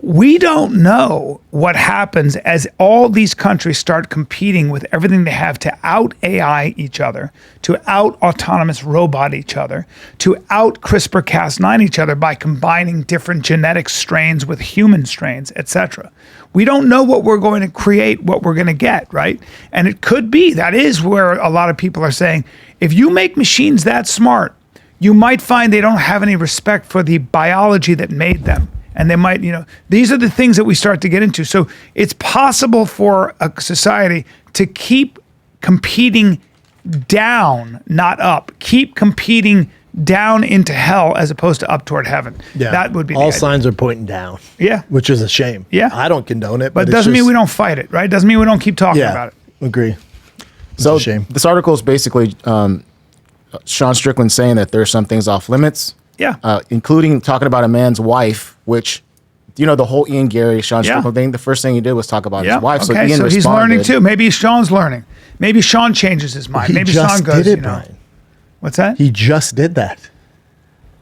We don't know what happens as all these countries start competing with everything they have to out AI each other, to out autonomous robot each other, to out CRISPR-Cas9 each other by combining different genetic strains with human strains, etc. We don't know what we're going to create, what we're going to get, right? And it could be, that is where a lot of people are saying, if you make machines that smart, you might find they don't have any respect for the biology that made them. And they might, these are the things that we start to get into. So it's possible for a society to keep competing down, not up. Keep competing down into hell as opposed to up toward heaven. Yeah. That would be all the signs are pointing down. Yeah. Which is a shame. Yeah. I don't condone it. But it it's doesn't mean just- we don't fight it, right? Doesn't mean we don't keep talking about it. Agree. So a shame. this article is basically Sean Strickland saying that there's some things off limits. Yeah. Including talking about a man's wife, which, the whole Ian Garry, Sean Strickland thing, the first thing he did was talk about his wife. Okay, Ian so he's responded. learning too. Maybe Sean's learning. Maybe Sean changes his mind. He Maybe just Sean goes, did it, Bryan. What's that? He just did that.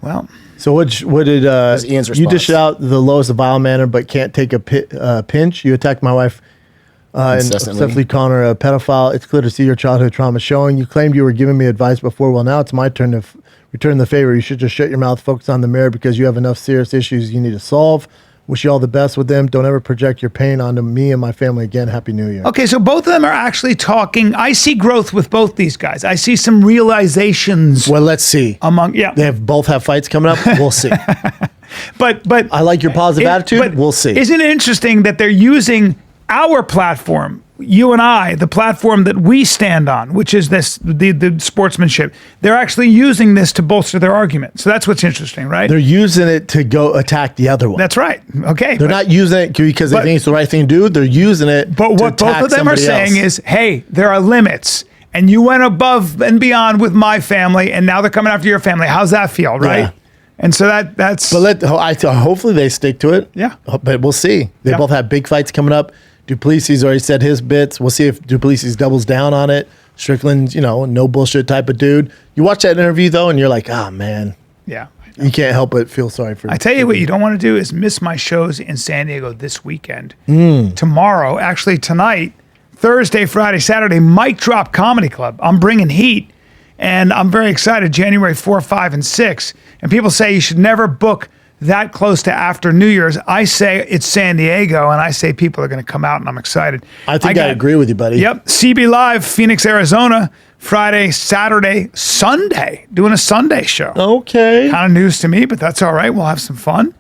Well, So what did Ian's you response. dish out the lowest of vile manner, but can't take a pinch? You attacked my wife and Incessantly. obsessively calling her a pedophile. It's clear to see your childhood trauma showing. You claimed you were giving me advice before. Well, now it's my turn to return the favor. You should just shut your mouth, focus on the mirror because you have enough serious issues you need to solve. Wish you all the best with them. Don't ever project your pain onto me and my family again. Happy New Year. okay, so both of them are actually talking. I see growth with both these guys. I see some realizations Well, let's see. among, They both have fights coming up. We'll see. but I like your positive attitude. but We'll see. Isn't it interesting that they're using our platform, you and I, the platform that we stand on, which is the sportsmanship. They're actually using this to bolster their argument. So that's what's interesting, right? They're using it to go attack the other one. That's right. Okay. They're not using it because they think it's the right thing to do. They're using it. But what to both attack of them are somebody saying else. is, hey, there are limits. And you went above and beyond with my family, and now they're coming after your family. How's that feel, right? Yeah. And so that's. But hopefully they stick to it. Yeah. But we'll see. They Yeah. both have big fights coming up. Duplessis already said his bits. We'll see if Duplessis doubles down on it. Strickland's, no bullshit type of dude. You watch that interview though, and you're like, man, yeah. you can't help but feel sorry for. I tell you what, you don't want to do is miss my shows in San Diego this weekend. Hmm. Tomorrow, actually tonight, Thursday, Friday, Saturday, Mic Drop Comedy Club. I'm bringing heat, and I'm very excited. January 4, 5, and 6. And people say you should never book that close to after New Year's. I say it's San Diego, and I say people are going to come out, and I'm excited. I think I agree with you, buddy. Yep. CB Live, Phoenix, Arizona, Friday, Saturday, Sunday, doing a Sunday show. Okay. Kind of news to me, but that's all right. We'll have some fun.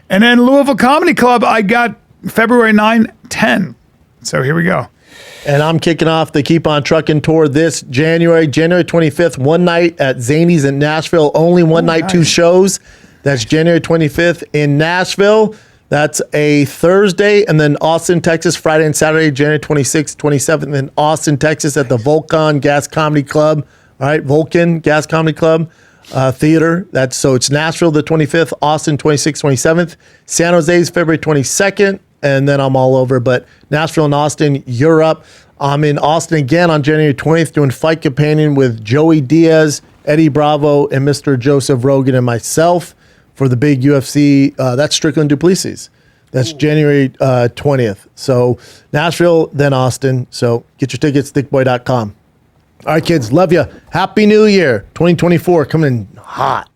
And then Louisville Comedy Club, I got February 9, 10. So here we go. And I'm kicking off the Keep On Trucking tour this January 25th, one night at Zany's in Nashville. Only one night, nice. 2 shows. That's January 25th in Nashville. That's a Thursday. And then Austin, Texas, Friday and Saturday, January 26th, 27th in Austin, Texas at the Vulcan Gas Comedy Club. All right, Vulcan Gas Comedy Club Theater. So it's Nashville the 25th, Austin 26th, 27th. San Jose's February 22nd. And then I'm all over. But Nashville and Austin, Europe. I'm in Austin again on January 20th doing Fight Companion with Joey Diaz, Eddie Bravo, and Mr. Joseph Rogan and myself for the big UFC. That's Strickland Duplessis. That's January 20th. So Nashville, then Austin. So get your tickets, thickboy.com. All right, kids. Love you. Happy New Year. 2024 coming in hot.